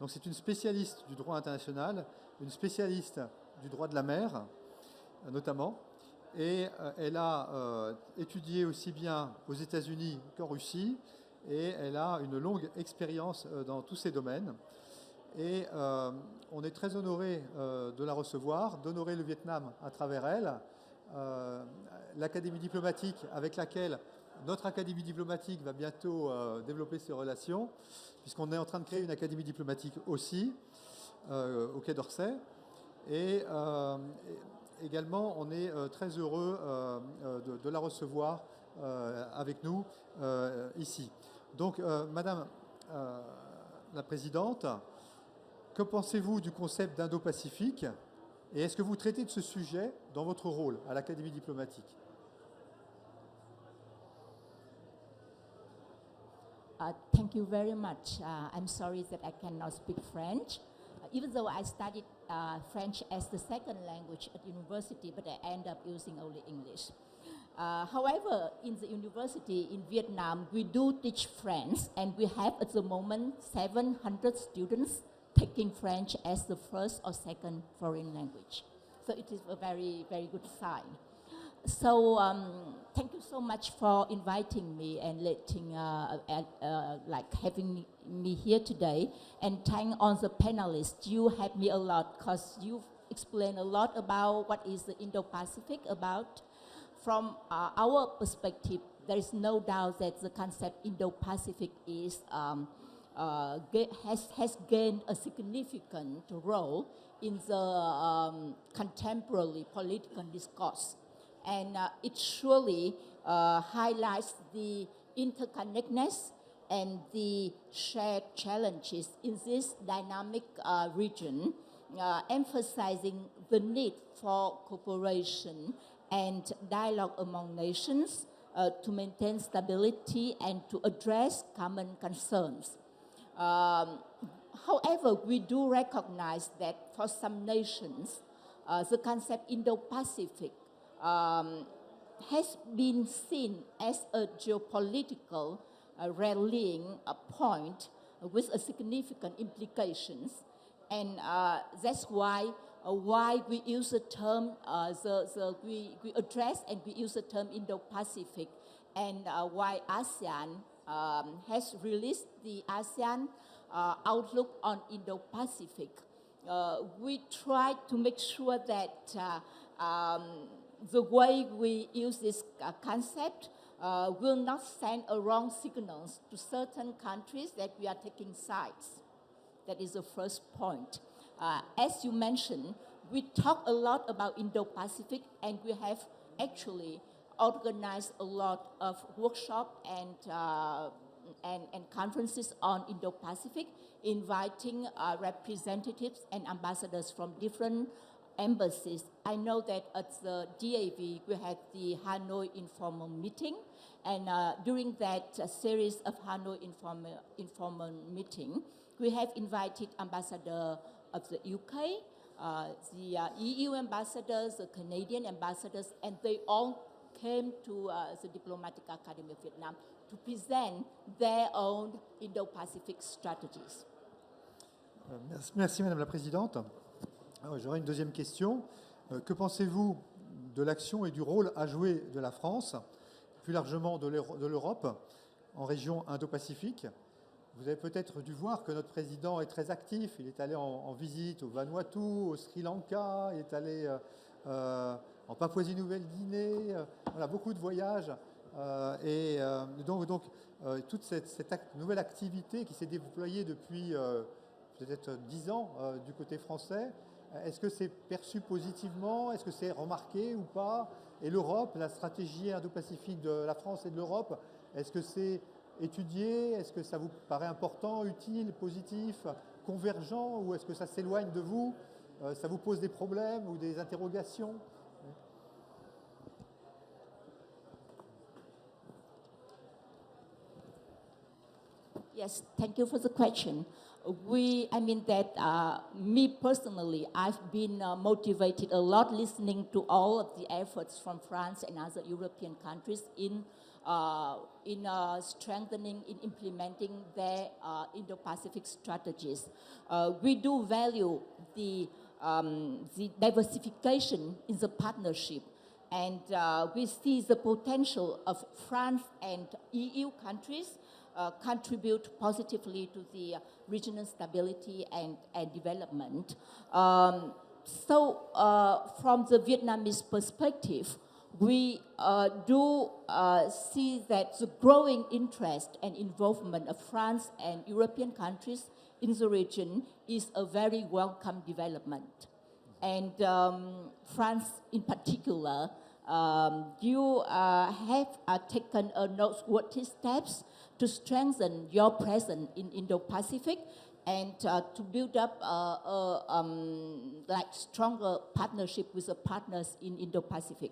Donc c'est une spécialiste du droit international, une spécialiste du droit de la mer notamment, et elle a étudié aussi bien aux États-Unis qu'en Russie, et elle a une longue expérience dans tous ces domaines. Et on est très honoré de la recevoir, d'honorer le Vietnam à travers elle. L'Académie diplomatique avec laquelle notre Académie diplomatique va bientôt développer ses relations, puisqu'on est en train de créer une Académie diplomatique aussi au Quai d'Orsay. Et également, on est très heureux de la recevoir avec nous ici. Donc, Madame la Présidente, que pensez-vous du concept d'Indo-Pacifique et est-ce que vous traitez de ce sujet dans votre rôle à l'Académie diplomatique? Thank you very much. I'm sorry that I cannot speak French. Even though I studied French as the second language at university, but I end up using only English. However, in the university in Vietnam, we do teach French, and we have at the moment 700 students taking French as the first or second foreign language. So it is a very, very good sign. So thank you so much for inviting me and having me here today. And thank all the panelists. You helped me a lot because you explained a lot about what is the Indo-Pacific about. From our perspective, there is no doubt that the concept Indo-Pacific is has gained a significant role in the contemporary political discourse. And it surely highlights the interconnectedness and the shared challenges in this dynamic region, emphasizing the need for cooperation and dialogue among nations to maintain stability and to address common concerns. However, we do recognize that for some nations, the concept Indo-Pacific has been seen as a geopolitical rallying point with a significant implications. And that's why we use the term, we address and we use the term Indo-Pacific, and why ASEAN has released the ASEAN outlook on Indo-Pacific. We try to make sure that the way we use this concept will not send a wrong signals to certain countries that we are taking sides. That is the first point. As you mentioned, we talk a lot about Indo-Pacific, and we have actually organized a lot of workshops and conferences on Indo-Pacific, inviting representatives and ambassadors from different embassies. I know that at the DAV, we had the Hanoi informal meeting, and during that series of Hanoi informal meeting, we have invited ambassador of the UK, the EU ambassadors, the Canadian ambassadors, and they all came to the Diplomatic Academy of Vietnam to present their own Indo-Pacific strategies. Merci Madame la Présidente. J'aurais une deuxième question. Que pensez-vous de l'action et du rôle à jouer de la France, plus largement de l'Europe, en région Indo-Pacifique? Vous avez peut-être dû voir que notre président est très actif. Il est allé en visite au Vanuatu, au Sri Lanka, il est allé en Papouasie-Nouvelle-Guinée. Voilà, beaucoup de voyages. Donc toute cette nouvelle activité qui s'est déployée depuis peut-être 10 ans du côté français, est-ce que c'est perçu positivement? Est-ce que c'est remarqué ou pas? Et l'Europe, la stratégie Indo-Pacifique de la France et de l'Europe, est-ce que c'est étudié? Est-ce que ça vous paraît important, utile, positif, convergent? Ou est-ce que ça s'éloigne de vous? Ça vous pose des problèmes ou des interrogations? Yes, thank you for the question. Me personally, I've been motivated a lot listening to all of the efforts from France and other European countries in strengthening, in implementing their Indo-Pacific strategies. We do value the diversification in the partnership, and we see the potential of France and EU countries contribute positively to the regional stability and development. From the Vietnamese perspective, we do see that the growing interest and involvement of France and European countries in the region is a very welcome development. And France in particular, you have taken noteworthy steps to strengthen your presence in Indo-Pacific and to build up stronger partnership with the partners in Indo-Pacific.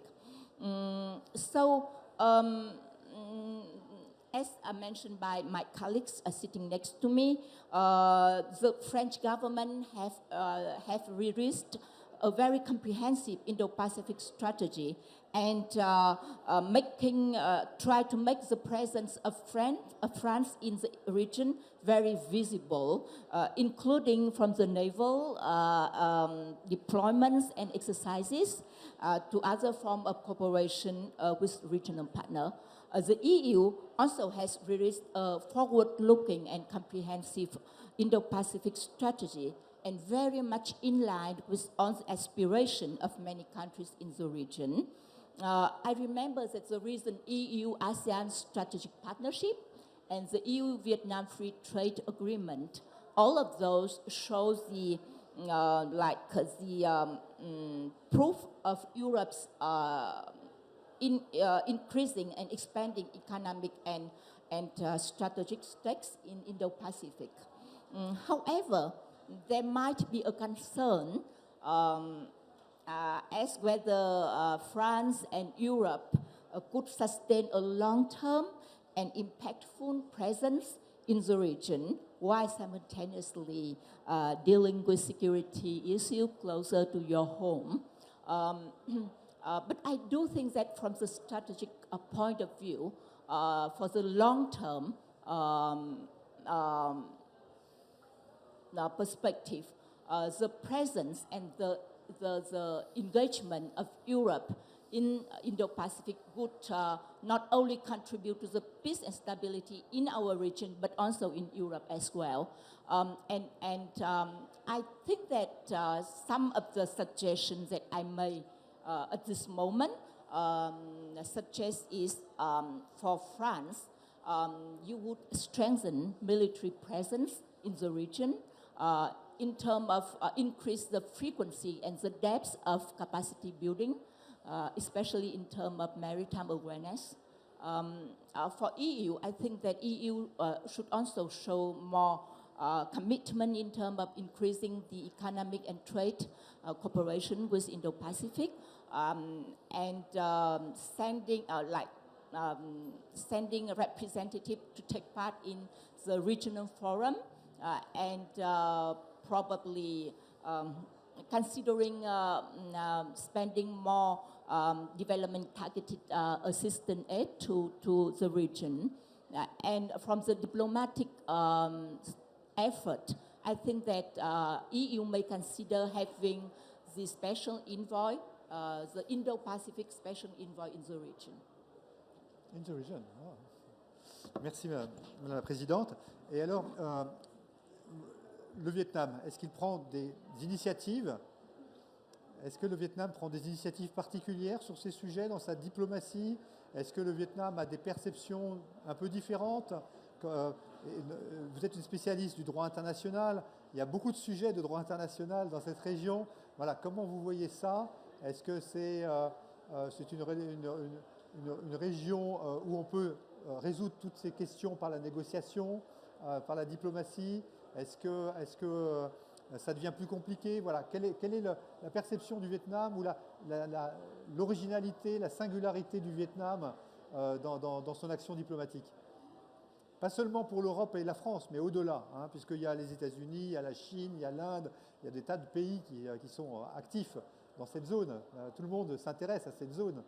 As mentioned by my colleagues sitting next to me, the French government have released a very comprehensive Indo-Pacific strategy and try to make the presence of France in the region very visible, including from the naval deployments and exercises to other forms of cooperation with regional partners. The EU also has released a forward-looking and comprehensive Indo-Pacific strategy and very much in line with all the aspirations of many countries in the region. I remember that the recent EU-ASEAN strategic partnership and the EU-Vietnam Free Trade Agreement, all of those show the proof of Europe's increasing and expanding economic and strategic stakes in Indo-Pacific. However, there might be a concern as whether France and Europe could sustain a long-term and impactful presence in the region while simultaneously dealing with security issues closer to your home. But I do think that from the strategic point of view, for the long-term perspective, the presence and the engagement of Europe in Indo-Pacific would not only contribute to the peace and stability in our region, but also in Europe as well. I think that some of the suggestions that I made at this moment suggest is for France, you would strengthen military presence in the region in terms of increase the frequency and the depth of capacity building, especially in terms of maritime awareness. For EU, I think that EU should also show more commitment in terms of increasing the economic and trade cooperation with Indo-Pacific and sending a representative to take part in the regional forum and probably considering spending more development targeted assistance aid to the region. And from the diplomatic effort, I think that EU may consider having the special envoy, the Indo-Pacific special envoy in the region. In the region. Oh. Merci Madame la Présidente. Et alors, le Vietnam, est-ce qu'il prend des initiatives? Est-ce que le Vietnam prend des initiatives particulières sur ces sujets dans sa diplomatie? Est-ce que le Vietnam a des perceptions un peu différentes? Vous êtes une spécialiste du droit international. Il y a beaucoup de sujets de droit international dans cette région. Voilà, comment vous voyez ça? Est-ce que c'est une région où on peut résoudre toutes ces questions par la négociation, par la diplomatie? Est-ce que ça devient plus compliqué? Voilà. Quelle est la perception du Vietnam ou l'originalité, la singularité du Vietnam dans son action diplomatique? Pas seulement pour l'Europe et la France, mais au-delà, hein, puisqu'il y a les États-Unis, il y a la Chine, il y a l'Inde, il y a des tas de pays qui sont actifs dans cette zone. Tout le monde s'intéresse à cette zone.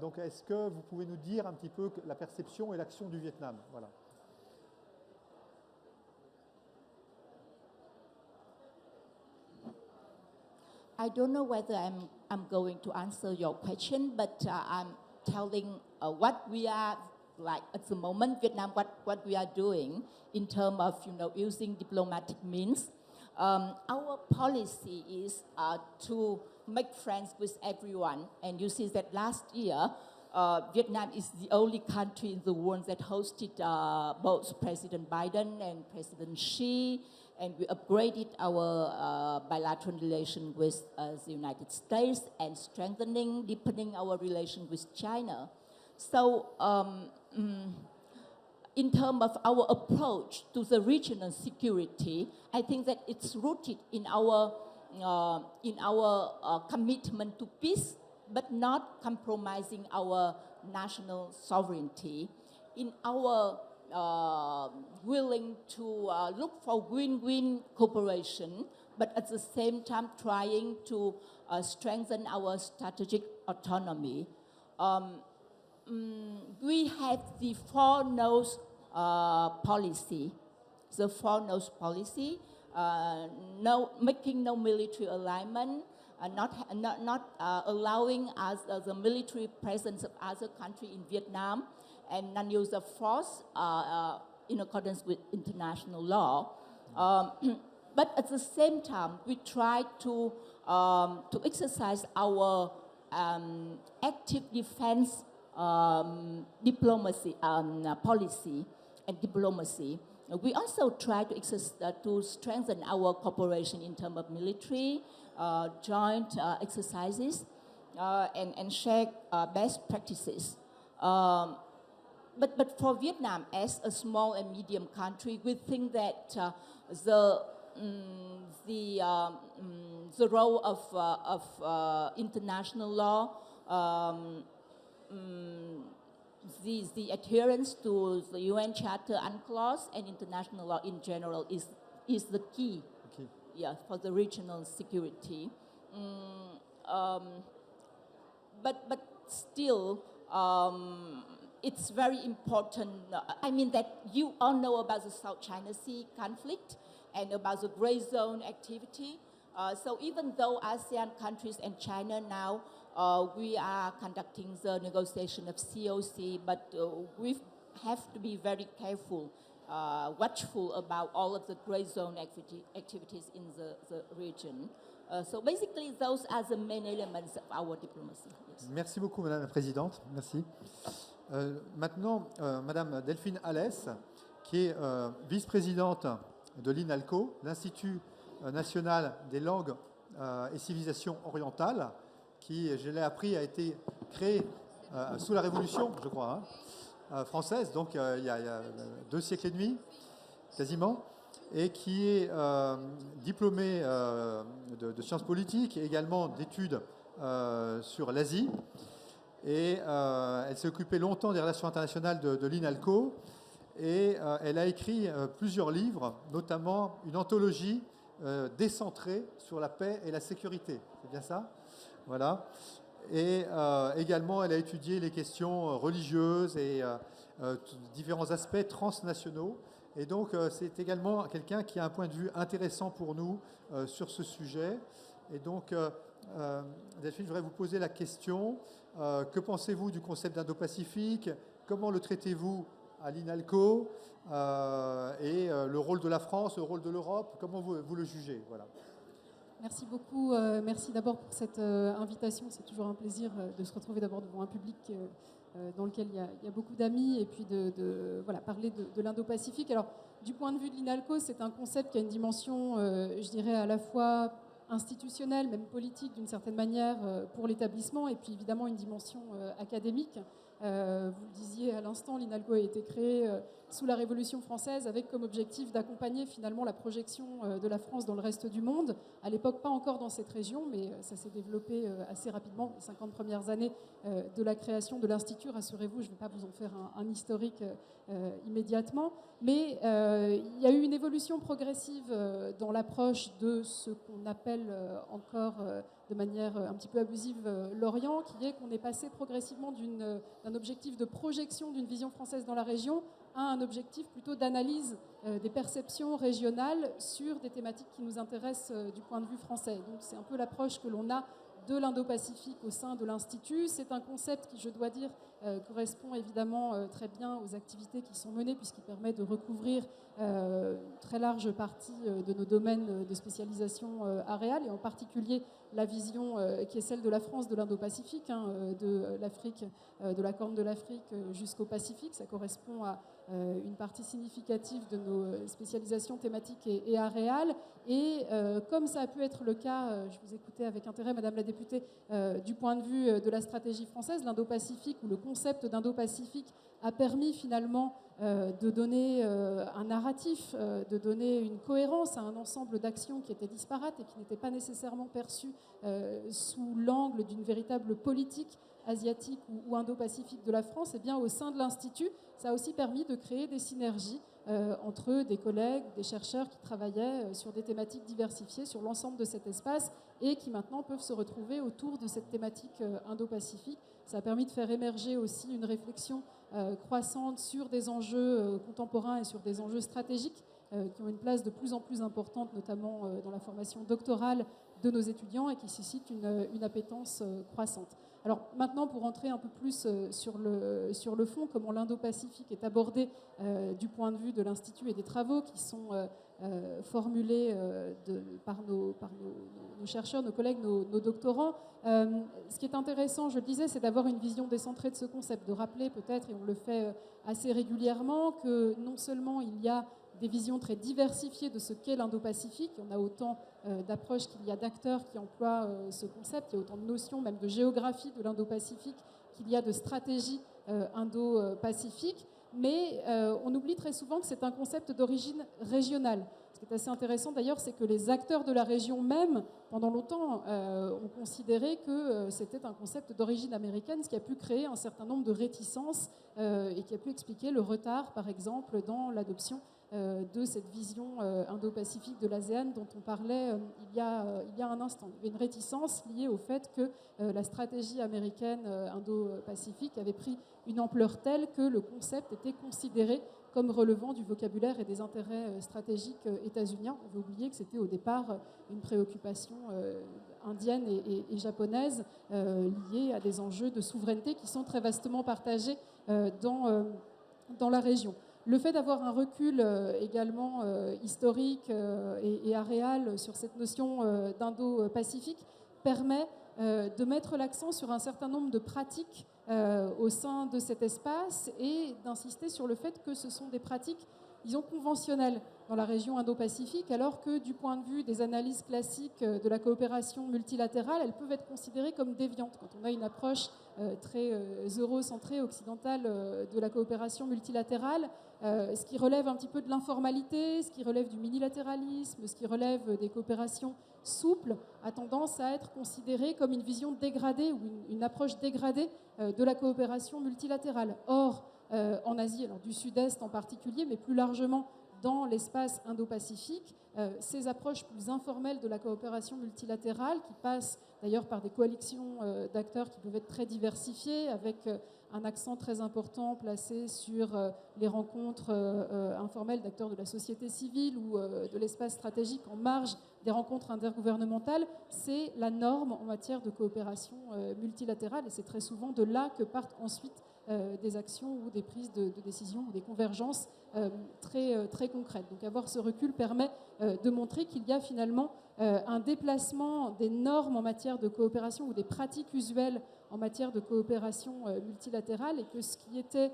Donc, est-ce que vous pouvez nous dire un petit peu la perception et l'action du Vietnam? Voilà. I don't know whether I'm going to answer your question, but I'm telling what we are like at the moment, Vietnam, what we are doing in terms of using diplomatic means. Our policy is to make friends with everyone, and you see that last year Vietnam is the only country in the world that hosted both President Biden and President Xi, and we upgraded our bilateral relation with the United States and deepening our relation with China. So in terms of our approach to the regional security, I think that it's rooted in our commitment to peace, but not compromising our national sovereignty, in our willing to look for win-win cooperation but at the same time trying to strengthen our strategic autonomy. We have the Four No's policy. The Four No's policy, making no military alignment, not allowing us the military presence of other countries in Vietnam, and non-use of force in accordance with international law. But at the same time, we try to exercise our active defense diplomacy policy and diplomacy. We also try to strengthen our cooperation in terms of military, joint exercises, and share best practices. But for Vietnam, as a small and medium country, we think that the role of international law, the adherence to the UN Charter UNCLOS and international law in general is the key, for the regional security. But still, it's very important. I mean that you all know about the South China Sea conflict and about the gray zone activity. So even though ASEAN countries and China now, we are conducting the negotiation of COC, but we have to be very careful, watchful about all of the gray zone activities in the region. So basically, those are the main elements of our diplomacy. Yes. Merci beaucoup, Madame la Présidente. Merci. Maintenant, Madame Delphine Alès, qui est vice-présidente de l'INALCO, l'Institut national des langues et civilisations orientales, qui, je l'ai appris, a été créé sous la Révolution, je crois, française, donc il y a 2 siècles et demi, quasiment, et qui est diplômée de sciences politiques et également d'études sur l'Asie. Et elle s'est occupée longtemps des relations internationales de l'INALCO, et elle a écrit plusieurs livres, notamment une anthologie décentrée sur la paix et la sécurité. C'est bien ça ? Voilà. Et également, elle a étudié les questions religieuses et différents aspects transnationaux. Et donc, c'est également quelqu'un qui a un point de vue intéressant pour nous sur ce sujet. Et donc, Delphine, je voudrais vous poser la question. Que pensez-vous du concept d'Indo-Pacifique? Comment le traitez-vous à l'INALCO? Et le rôle de la France, le rôle de l'Europe, comment vous le jugez? Voilà. Merci beaucoup. Merci d'abord pour cette invitation. C'est toujours un plaisir de se retrouver d'abord devant un public dans lequel il y a beaucoup d'amis et puis de parler de l'Indo-Pacifique. Alors, du point de vue de l'INALCO, c'est un concept qui a une dimension, je dirais, à la fois institutionnelle, même politique d'une certaine manière pour l'établissement et puis évidemment une dimension académique. Vous le disiez à l'instant, l'INALCO a été créé sous la Révolution française avec comme objectif d'accompagner finalement la projection de la France dans le reste du monde. À l'époque, pas encore dans cette région, mais ça s'est développé assez rapidement, les 50 premières années de la création de l'Institut. Rassurez-vous, je ne vais pas vous en faire un historique immédiatement. Mais il y a eu une évolution progressive dans l'approche de ce qu'on appelle encore de manière un petit peu abusive l'Orient, qui est qu'on est passé progressivement d'un objectif de projection d'une vision française dans la région à un objectif plutôt d'analyse des perceptions régionales sur des thématiques qui nous intéressent du point de vue français. Donc c'est un peu l'approche que l'on a de l'Indo-Pacifique au sein de l'Institut. C'est un concept qui, je dois dire, correspond évidemment très bien aux activités qui sont menées puisqu'il permet de recouvrir une très large partie de nos domaines de spécialisation aréale et en particulier la vision qui est celle de la France de l'Indo-Pacifique, de l'Afrique, de la Corne de l'Afrique jusqu'au Pacifique. Ça correspond à une partie significative de nos spécialisations thématiques et aréales. Et comme ça a pu être le cas, je vous écoutais avec intérêt, Madame la députée, du point de vue de la stratégie française, l'Indo-Pacifique ou le concept d'Indo-Pacifique a permis finalement de donner un narratif, de donner une cohérence à un ensemble d'actions qui étaient disparates et qui n'étaient pas nécessairement perçues sous l'angle d'une véritable politique asiatique ou indo-pacifique de la France. Et bien au sein de l'Institut, ça a aussi permis de créer des synergies entre des collègues, des chercheurs qui travaillaient sur des thématiques diversifiées sur l'ensemble de cet espace et qui maintenant peuvent se retrouver autour de cette thématique Indo-Pacifique. Ça a permis de faire émerger aussi une réflexion croissante sur des enjeux contemporains et sur des enjeux stratégiques qui ont une place de plus en plus importante, notamment dans la formation doctorale de nos étudiants et qui suscitent une appétence croissante. Alors maintenant, pour entrer un peu plus sur le fond, comment l'Indo-Pacifique est abordé du point de vue de l'Institut et des travaux qui sont formulés par nos chercheurs, nos collègues, nos doctorants. Ce qui est intéressant, je le disais, c'est d'avoir une vision décentrée de ce concept, de rappeler peut-être, et on le fait assez régulièrement, que non seulement il y a des visions très diversifiées de ce qu'est l'Indo-Pacifique. On a autant d'approches qu'il y a d'acteurs qui emploient ce concept. Il y a autant de notions, même de géographie de l'Indo-Pacifique, qu'il y a de stratégie Indo-Pacifique. Mais on oublie très souvent que c'est un concept d'origine régionale. Ce qui est assez intéressant d'ailleurs, c'est que les acteurs de la région même, pendant longtemps, ont considéré que c'était un concept d'origine américaine, ce qui a pu créer un certain nombre de réticences et qui a pu expliquer le retard, par exemple, dans l'adoption de cette vision indo-pacifique de l'ASEAN dont on parlait il y a un instant. Il y avait une réticence liée au fait que la stratégie américaine indo-pacifique avait pris une ampleur telle que le concept était considéré comme relevant du vocabulaire et des intérêts stratégiques états-uniens. On veut oublier que c'était au départ une préoccupation indienne et japonaise liée à des enjeux de souveraineté qui sont très vastement partagés dans la région. Le fait d'avoir un recul également historique et aréal sur cette notion d'Indo-Pacifique permet de mettre l'accent sur un certain nombre de pratiques au sein de cet espace et d'insister sur le fait que ce sont des pratiques, disons, conventionnelles dans la région Indo-Pacifique, alors que du point de vue des analyses classiques de la coopération multilatérale, elles peuvent être considérées comme déviantes. Quand on a une approche très eurocentrée, occidentale de la coopération multilatérale, ce qui relève un petit peu de l'informalité, ce qui relève du minilatéralisme, ce qui relève des coopérations souples, a tendance à être considéré comme une vision dégradée ou une approche dégradée de la coopération multilatérale. Or, en Asie, alors du Sud-Est en particulier, mais plus largement dans l'espace Indo-Pacifique, ces approches plus informelles de la coopération multilatérale, qui passent d'ailleurs par des coalitions d'acteurs qui peuvent être très diversifiées, avec un accent très important placé sur les rencontres informelles d'acteurs de la société civile ou de l'espace stratégique en marge des rencontres intergouvernementales, c'est la norme en matière de coopération multilatérale, et c'est très souvent de là que partent ensuite des actions ou des prises de décisions ou des convergences très concrètes. Donc avoir ce recul permet de montrer qu'il y a finalement un déplacement des normes en matière de coopération ou des pratiques usuelles en matière de coopération multilatérale, et que ce qui était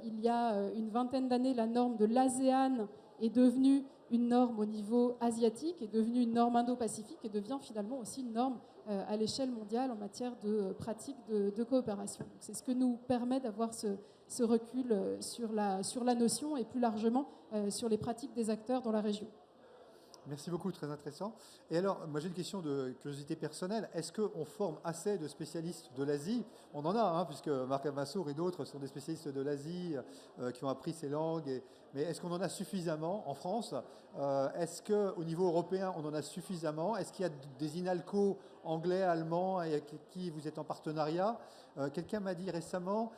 il y a une vingtaine d'années la norme de l'ASEAN est devenue une norme au niveau asiatique, est devenue une norme indo-pacifique et devient finalement aussi une norme à l'échelle mondiale en matière de pratiques de coopération. C'est ce que nous permet d'avoir ce recul sur la notion et plus largement sur les pratiques des acteurs dans la région. Merci beaucoup, très intéressant. Et alors, moi j'ai une question de curiosité personnelle. Est-ce qu'on forme assez de spécialistes de l'Asie? On en a, hein, puisque Marc Amassour et d'autres sont des spécialistes de l'Asie qui ont appris ces langues. Mais est-ce qu'on en a suffisamment en France? Est-ce qu'au niveau européen, on en a suffisamment? Est-ce qu'il y a des INALCO anglais, allemands, et avec qui vous êtes en partenariat? Quelqu'un m'a dit récemment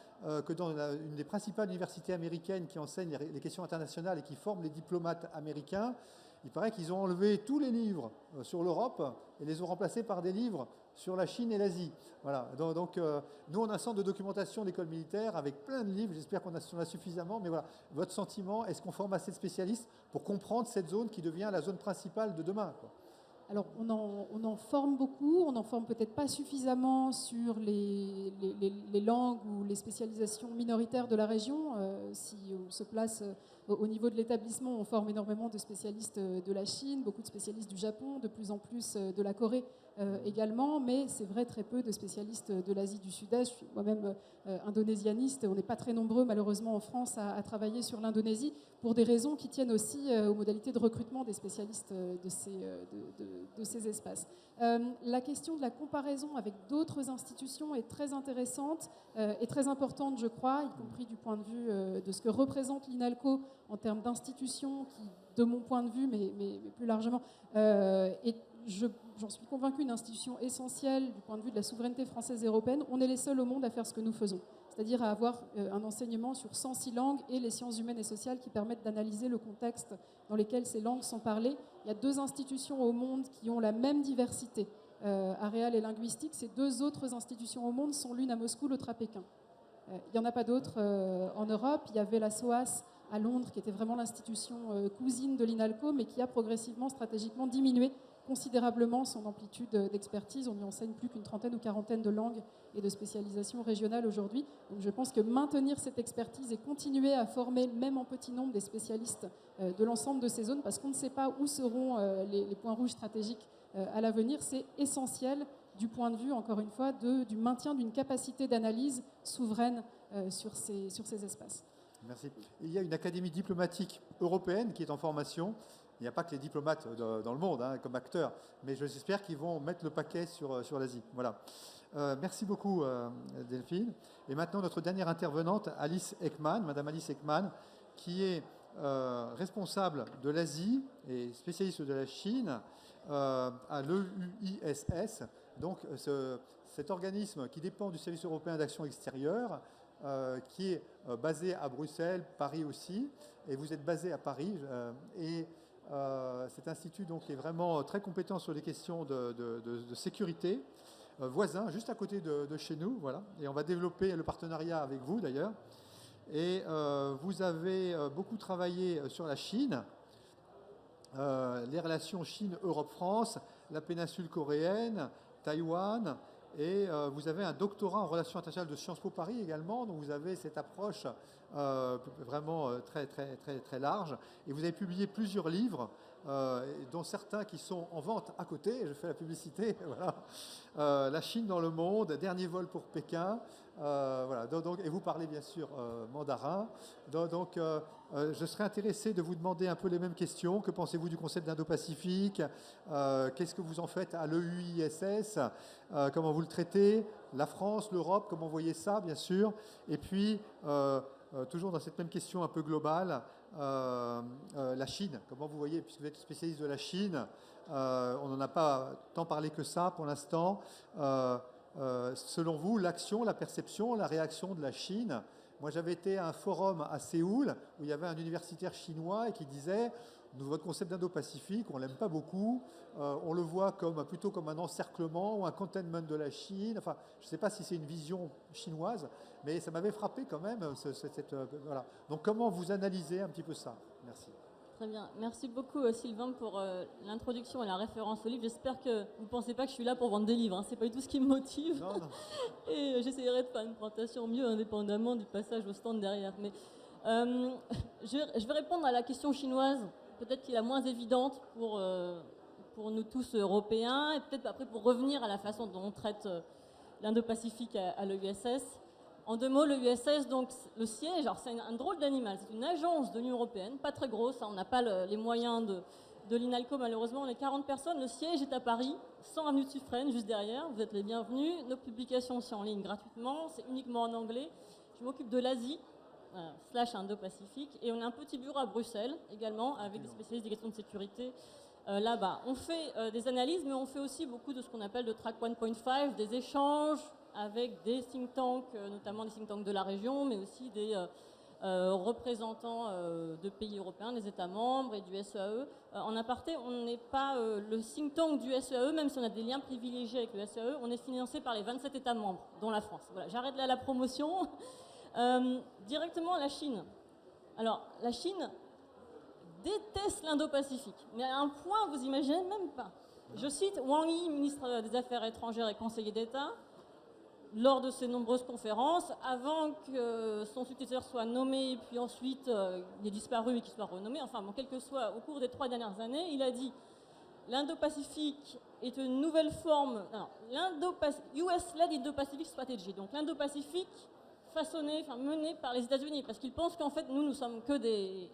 que dans une des principales universités américaines qui enseigne les questions internationales et qui forme les diplomates américains, il paraît qu'ils ont enlevé tous les livres sur l'Europe et les ont remplacés par des livres sur la Chine et l'Asie. Voilà. Donc nous, on a un centre de documentation d'école militaire avec plein de livres. J'espère qu'on en a suffisamment. Mais voilà, votre sentiment, est-ce qu'on forme assez de spécialistes pour comprendre cette zone qui devient la zone principale de demain, quoi? Alors, on en forme beaucoup, on n'en forme peut-être pas suffisamment sur les langues ou les spécialisations minoritaires de la région. Si on se place au niveau de l'établissement, on forme énormément de spécialistes de la Chine, beaucoup de spécialistes du Japon, de plus en plus de la Corée également, mais c'est vrai très peu de spécialistes de l'Asie du Sud-Est. Je suis moi-même indonésianiste, on n'est pas très nombreux malheureusement en France à travailler sur l'Indonésie pour des raisons qui tiennent aussi aux modalités de recrutement des spécialistes de ces espaces. La question de la comparaison avec d'autres institutions est très intéressante et très importante, je crois, y compris du point de vue de ce que représente l'INALCO en termes d'institutions qui, de mon point de vue, mais plus largement, j'en suis convaincue, une institution essentielle du point de vue de la souveraineté française et européenne. On est les seuls au monde à faire ce que nous faisons, c'est-à-dire à avoir un enseignement sur 106 langues et les sciences humaines et sociales qui permettent d'analyser le contexte dans lequel ces langues sont parlées. Il y a 2 institutions au monde qui ont la même diversité aréale et linguistique. Ces 2 autres institutions au monde sont l'une à Moscou, l'autre à Pékin. Il n'y en a pas d'autres en Europe. Il y avait la SOAS à Londres, qui était vraiment l'institution cousine de l'INALCO, mais qui a progressivement, stratégiquement diminué considérablement son amplitude d'expertise. On n'y enseigne plus qu'une 30aine ou 40aine de langues et de spécialisations régionales aujourd'hui. Donc je pense que maintenir cette expertise et continuer à former, même en petit nombre, des spécialistes de l'ensemble de ces zones, parce qu'on ne sait pas où seront les points rouges stratégiques à l'avenir, c'est essentiel du point de vue, encore une fois, du maintien d'une capacité d'analyse souveraine sur ces espaces. Merci. Il y a une académie diplomatique européenne qui est en formation. Il n'y a pas que les diplomates dans le monde comme acteurs, mais j'espère qu'ils vont mettre le paquet sur l'Asie. Voilà. Merci beaucoup, Delphine. Et maintenant, notre dernière intervenante, Alice Ekman, Madame Alice Ekman, qui est responsable de l'Asie et spécialiste de la Chine à l'EUISS. Donc, cet organisme qui dépend du Service européen d'action extérieure, qui est basé à Bruxelles, Paris aussi, et vous êtes basé à Paris. Cet institut donc, est vraiment très compétent sur les questions de sécurité, voisin, juste à côté de chez nous. Voilà. Et on va développer le partenariat avec vous d'ailleurs. Et vous avez beaucoup travaillé sur la Chine, les relations Chine-Europe-France, la péninsule coréenne, Taïwan. Et vous avez un doctorat en relations internationales de Sciences Po Paris également, donc vous avez cette approche vraiment très, très, très, très large. Et vous avez publié plusieurs livres, dont certains qui sont en vente à côté, je fais la publicité, voilà. La Chine dans le monde, Dernier vol pour Pékin, voilà. Et vous parlez bien sûr mandarin. Donc je serais intéressé de vous demander un peu les mêmes questions. Que pensez-vous du concept d'Indo-Pacifique? Qu'est-ce que vous en faites à l'EUISS? Comment vous le traitez? La France, l'Europe, comment vous voyez ça, bien sûr? Et puis, toujours dans cette même question un peu globale, la Chine, comment vous voyez, puisque vous êtes spécialiste de la Chine, on n'en a pas tant parlé que ça pour l'instant. Selon vous, l'action, la perception, la réaction de la Chine? Moi, j'avais été à un forum à Séoul où il y avait un universitaire chinois et qui disait votre concept d'Indo-Pacifique, on ne l'aime pas beaucoup, on le voit plutôt comme un encerclement ou un containment de la Chine. Enfin, je ne sais pas si c'est une vision chinoise, mais ça m'avait frappé quand même. Voilà. Donc, comment vous analysez un petit peu ça? Merci. Très bien. Merci beaucoup Sylvain pour l'introduction et la référence au livre. J'espère que vous ne pensez pas que je suis là pour vendre des livres. Hein. Ce n'est pas du tout ce qui me motive. Non, non. Et j'essaierai de faire une présentation mieux indépendamment du passage au stand derrière. Mais je vais répondre à la question chinoise, peut-être qui est la moins évidente pour nous tous Européens, et peut-être après pour revenir à la façon dont on traite l'Indo-Pacifique à l'EUSS. En 2 mots, l'EUSS, donc le siège, alors c'est un drôle d'animal, c'est une agence de l'Union européenne, pas très grosse, hein, on n'a pas les moyens de l'INALCO malheureusement, on est 40 personnes, le siège est à Paris, 100 avenue de Suffren, juste derrière, vous êtes les bienvenus, nos publications sont en ligne gratuitement, c'est uniquement en anglais, je m'occupe de l'Asie, / Indo-Pacifique, et on a un petit bureau à Bruxelles également, avec des spécialistes des questions de sécurité là-bas. On fait des analyses, mais on fait aussi beaucoup de ce qu'on appelle de track 1.5, des échanges, avec des think tanks, notamment des think tanks de la région, mais aussi des représentants de pays européens, des États membres et du SEAE. En aparté, on n'est pas le think tank du SEAE, même si on a des liens privilégiés avec le SEAE, on est financé par les 27 États membres, dont la France. Voilà, j'arrête là la promotion. Directement la Chine. Alors, la Chine déteste l'Indo-Pacifique, mais à un point, vous imaginez même pas. Je cite Wang Yi, ministre des Affaires étrangères et conseiller d'État, lors de ses nombreuses conférences, avant que son successeur soit nommé, puis ensuite il ait disparu et qu'il soit renommé, enfin bon, quel que soit, au cours des 3 dernières années, il a dit l'Indo-Pacifique est une nouvelle forme, US-led Indo-Pacific Strategy, donc l'Indo-Pacifique menée par les États-Unis, parce qu'ils pensent qu'en fait, nous sommes que des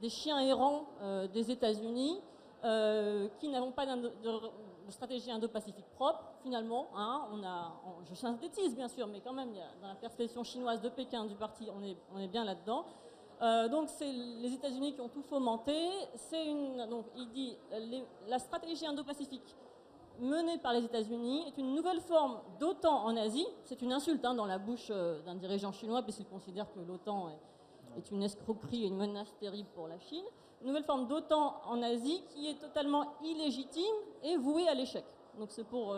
chiens errants des États-Unis qui n'avons pas de stratégie Indo-Pacifique propre, finalement. Hein, je synthétise, bien sûr, mais quand même, dans la perception chinoise de Pékin, du parti, on est bien là-dedans. Donc, c'est les États-Unis qui ont tout fomenté. Donc, il dit la stratégie Indo-Pacifique menée par les États-Unis est une nouvelle forme d'OTAN en Asie. C'est une insulte dans la bouche d'un dirigeant chinois, puisqu'il considère que l'OTAN est une escroquerie et une menace terrible pour la Chine. Une nouvelle forme d'OTAN en Asie qui est totalement illégitime et vouée à l'échec. Donc c'est pour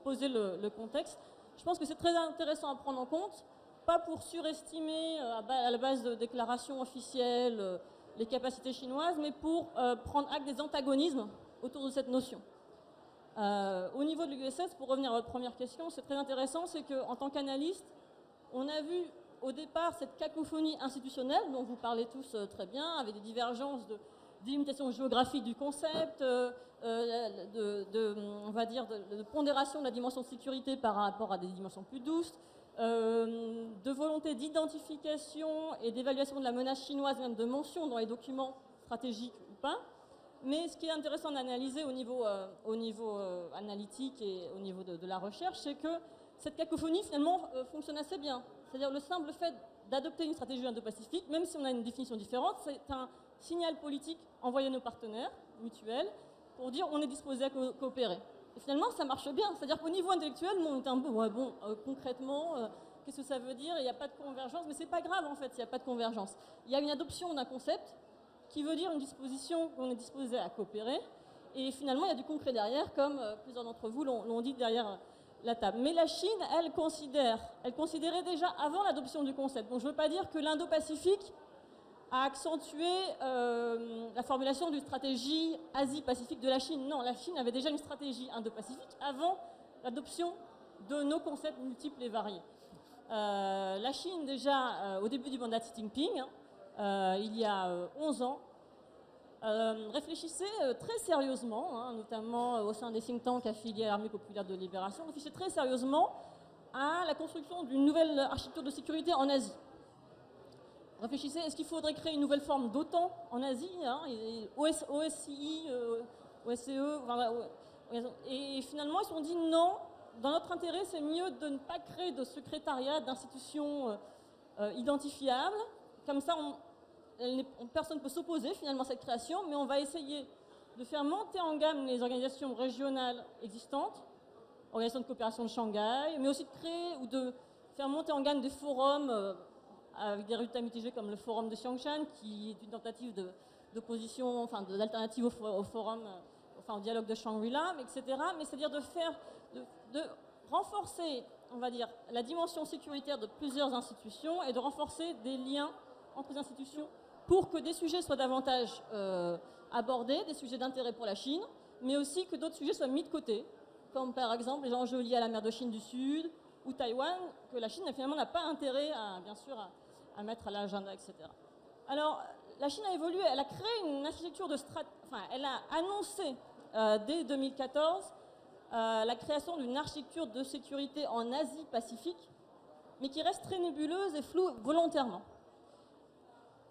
poser le contexte. Je pense que c'est très intéressant à prendre en compte, pas pour surestimer à la base de déclarations officielles les capacités chinoises, mais pour prendre acte des antagonismes autour de cette notion. Au niveau de l'USS, pour revenir à votre première question, c'est très intéressant, c'est qu'en tant qu'analyste, on a vu au départ cette cacophonie institutionnelle dont vous parlez tous très bien, avec des divergences de délimitation géographique du concept, on va dire de pondération de la dimension de sécurité par rapport à des dimensions plus douces, de volonté d'identification et d'évaluation de la menace chinoise, même de mention dans les documents stratégiques ou pas. Mais ce qui est intéressant d'analyser au niveau analytique et au niveau de la recherche, c'est que cette cacophonie, finalement, fonctionne assez bien. C'est-à-dire le simple fait d'adopter une stratégie Indo-Pacifique, même si on a une définition différente, c'est un signal politique envoyé à nos partenaires mutuels pour dire on est disposé à coopérer. Et finalement, ça marche bien. C'est-à-dire qu'au niveau intellectuel, on est un peu, concrètement, qu'est-ce que ça veut dire? Il n'y a pas de convergence, mais c'est pas grave en fait s'il n'y a pas de convergence. Il y a une adoption d'un concept qui veut dire une disposition qu'on est disposé à coopérer. Et finalement, il y a du concret derrière, comme plusieurs d'entre vous l'ont dit derrière la table. Mais la Chine, elle considérait déjà avant l'adoption du concept. Donc je ne veux pas dire que l'Indo-Pacifique a accentué la formulation d'une stratégie Asie-Pacifique de la Chine. Non, la Chine avait déjà une stratégie Indo-Pacifique avant l'adoption de nos concepts multiples et variés. La Chine, déjà, au début du mandat de Xi Jinping, il y a 11 ans, réfléchissait très sérieusement, notamment au sein des think tanks affiliés à l'Armée populaire de libération, réfléchissait très sérieusement à la construction d'une nouvelle architecture de sécurité en Asie. Réfléchissait, est-ce qu'il faudrait créer une nouvelle forme d'OTAN en Asie, OSCE, et finalement ils se sont dit non, dans notre intérêt c'est mieux de ne pas créer de secrétariat, d'institutions identifiables, comme ça personne ne peut s'opposer finalement à cette création, mais on va essayer de faire monter en gamme les organisations régionales existantes, organisations de coopération de Shanghai, mais aussi de créer ou de faire monter en gamme des forums avec des résultats mitigés comme le forum de Xiangshan, qui est une tentative d'opposition, d'alternative au forum, au dialogue de Shangri-La, etc. Mais c'est-à-dire de renforcer, on va dire, la dimension sécuritaire de plusieurs institutions et de renforcer des liens entre les institutions pour que des sujets soient davantage abordés, des sujets d'intérêt pour la Chine, mais aussi que d'autres sujets soient mis de côté, comme par exemple les enjeux liés à la mer de Chine du Sud ou Taïwan, que la Chine finalement n'a pas intérêt bien sûr à mettre à l'agenda, etc. Alors, la Chine a évolué, elle a créé une architecture elle a annoncé dès 2014 la création d'une architecture de sécurité en Asie-Pacifique, mais qui reste très nébuleuse et floue volontairement.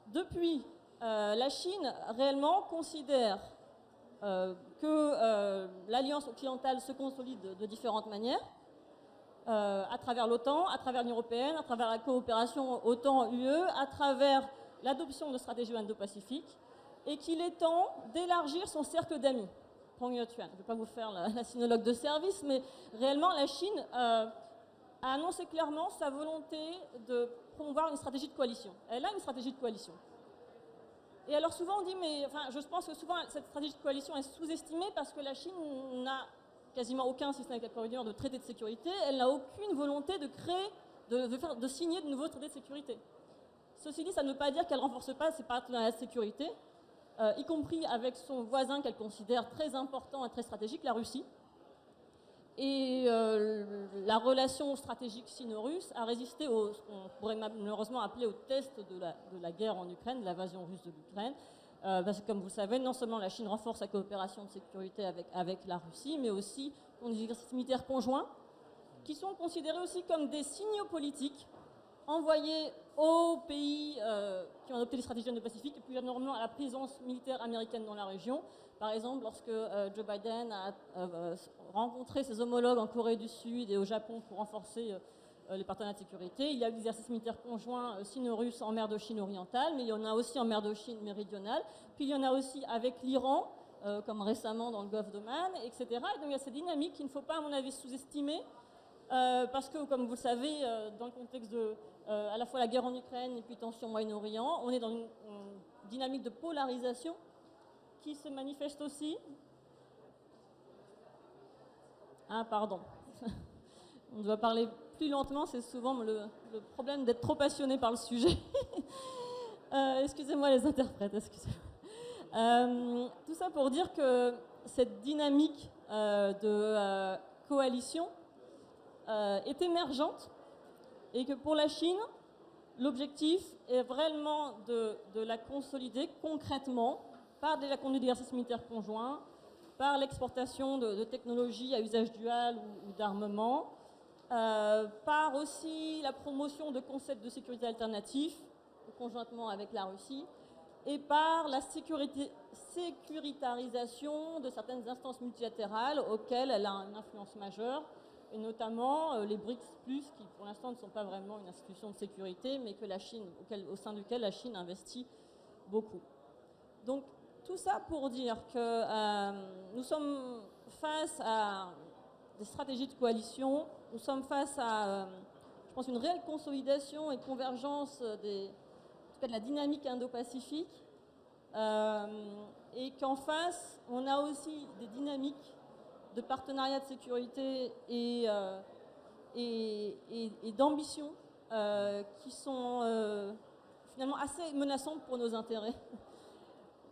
Depuis, la Chine réellement considère que l'alliance occidentale se consolide de différentes manières, à travers l'OTAN, à travers l'Union européenne, à travers la coopération OTAN-UE, à travers l'adoption de stratégies Indo-Pacifique, et qu'il est temps d'élargir son cercle d'amis. Peng Youtuan, je ne vais pas vous faire la sinologue de service, mais réellement la Chine a annoncé clairement sa volonté de promouvoir une stratégie de coalition. Elle a une stratégie de coalition. Et alors souvent on dit, je pense que souvent cette stratégie de coalition est sous-estimée parce que la Chine n'a quasiment aucun, si ce n'est qu'à de traité de sécurité, elle n'a aucune volonté de créer, de signer de nouveaux traités de sécurité. Ceci dit, ça ne veut pas dire qu'elle ne renforce pas ses partenariats de sécurité, y compris avec son voisin qu'elle considère très important et très stratégique, la Russie. Et la relation stratégique sino-russe a résisté ce qu'on pourrait malheureusement appeler au test de la guerre en Ukraine, de l'invasion russe de l'Ukraine. Parce que comme vous le savez, non seulement la Chine renforce sa coopération de sécurité avec la Russie, mais aussi ont des exercices militaires conjoints qui sont considérés aussi comme des signaux politiques envoyés aux pays qui ont adopté les stratégies Indo-Pacifique et plus généralement à la présence militaire américaine dans la région. Par exemple, lorsque Joe Biden a rencontré ses homologues en Corée du Sud et au Japon pour renforcer les partenariats de sécurité, il y a eu des exercices militaires conjoints sino-russes en mer de Chine orientale, mais il y en a aussi en mer de Chine méridionale, puis il y en a aussi avec l'Iran, comme récemment dans le Golfe d'Oman, etc. Et donc il y a ces dynamiques qu'il ne faut pas, à mon avis, sous-estimer, parce que, comme vous le savez, dans le contexte de à la fois la guerre en Ukraine et puis tension au Moyen-Orient, on est dans une dynamique de polarisation qui se manifeste aussi. Ah, pardon. On doit parler plus lentement, c'est souvent le problème d'être trop passionné par le sujet. Excusez-moi les interprètes, excusez-moi. Tout ça pour dire que cette dynamique de coalition est émergente et que pour la Chine, l'objectif est vraiment de la consolider concrètement par la conduite d'exercices militaires conjoints, par l'exportation de technologies à usage dual ou d'armement, par aussi la promotion de concepts de sécurité alternatifs, conjointement avec la Russie, et par la sécuritarisation de certaines instances multilatérales auxquelles elle a une influence majeure, et notamment les BRICS+, qui pour l'instant ne sont pas vraiment une institution de sécurité, mais que la Chine, au sein duquel la Chine investit beaucoup. Donc, tout ça pour dire que nous sommes face à des stratégies de coalition, nous sommes face à, je pense, une réelle consolidation et convergence en tout cas de la dynamique indo-pacifique, et qu'en face, on a aussi des dynamiques de partenariat de sécurité et d'ambition qui sont finalement assez menaçantes pour nos intérêts.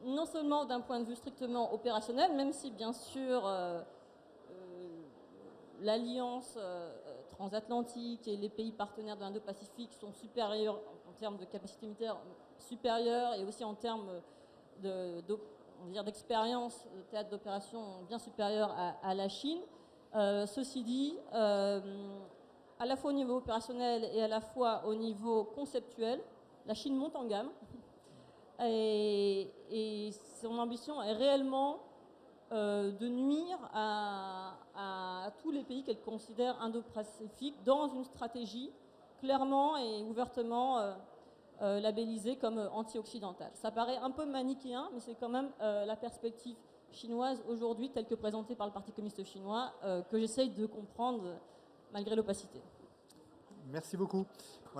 Non seulement d'un point de vue strictement opérationnel, même si bien sûr l'alliance transatlantique et les pays partenaires de l'Indo-Pacifique sont supérieurs en termes de capacité militaire supérieure et aussi en termes d'expérience de théâtre d'opération bien supérieure à la Chine. Ceci dit, à la fois au niveau opérationnel et à la fois au niveau conceptuel, la Chine monte en gamme. Et son ambition est réellement de nuire à tous les pays qu'elle considère indo-pacifiques dans une stratégie clairement et ouvertement labellisée comme anti-occidentale. Ça paraît un peu manichéen, mais c'est quand même la perspective chinoise aujourd'hui, telle que présentée par le Parti communiste chinois, que j'essaye de comprendre malgré l'opacité. Merci beaucoup. Voilà.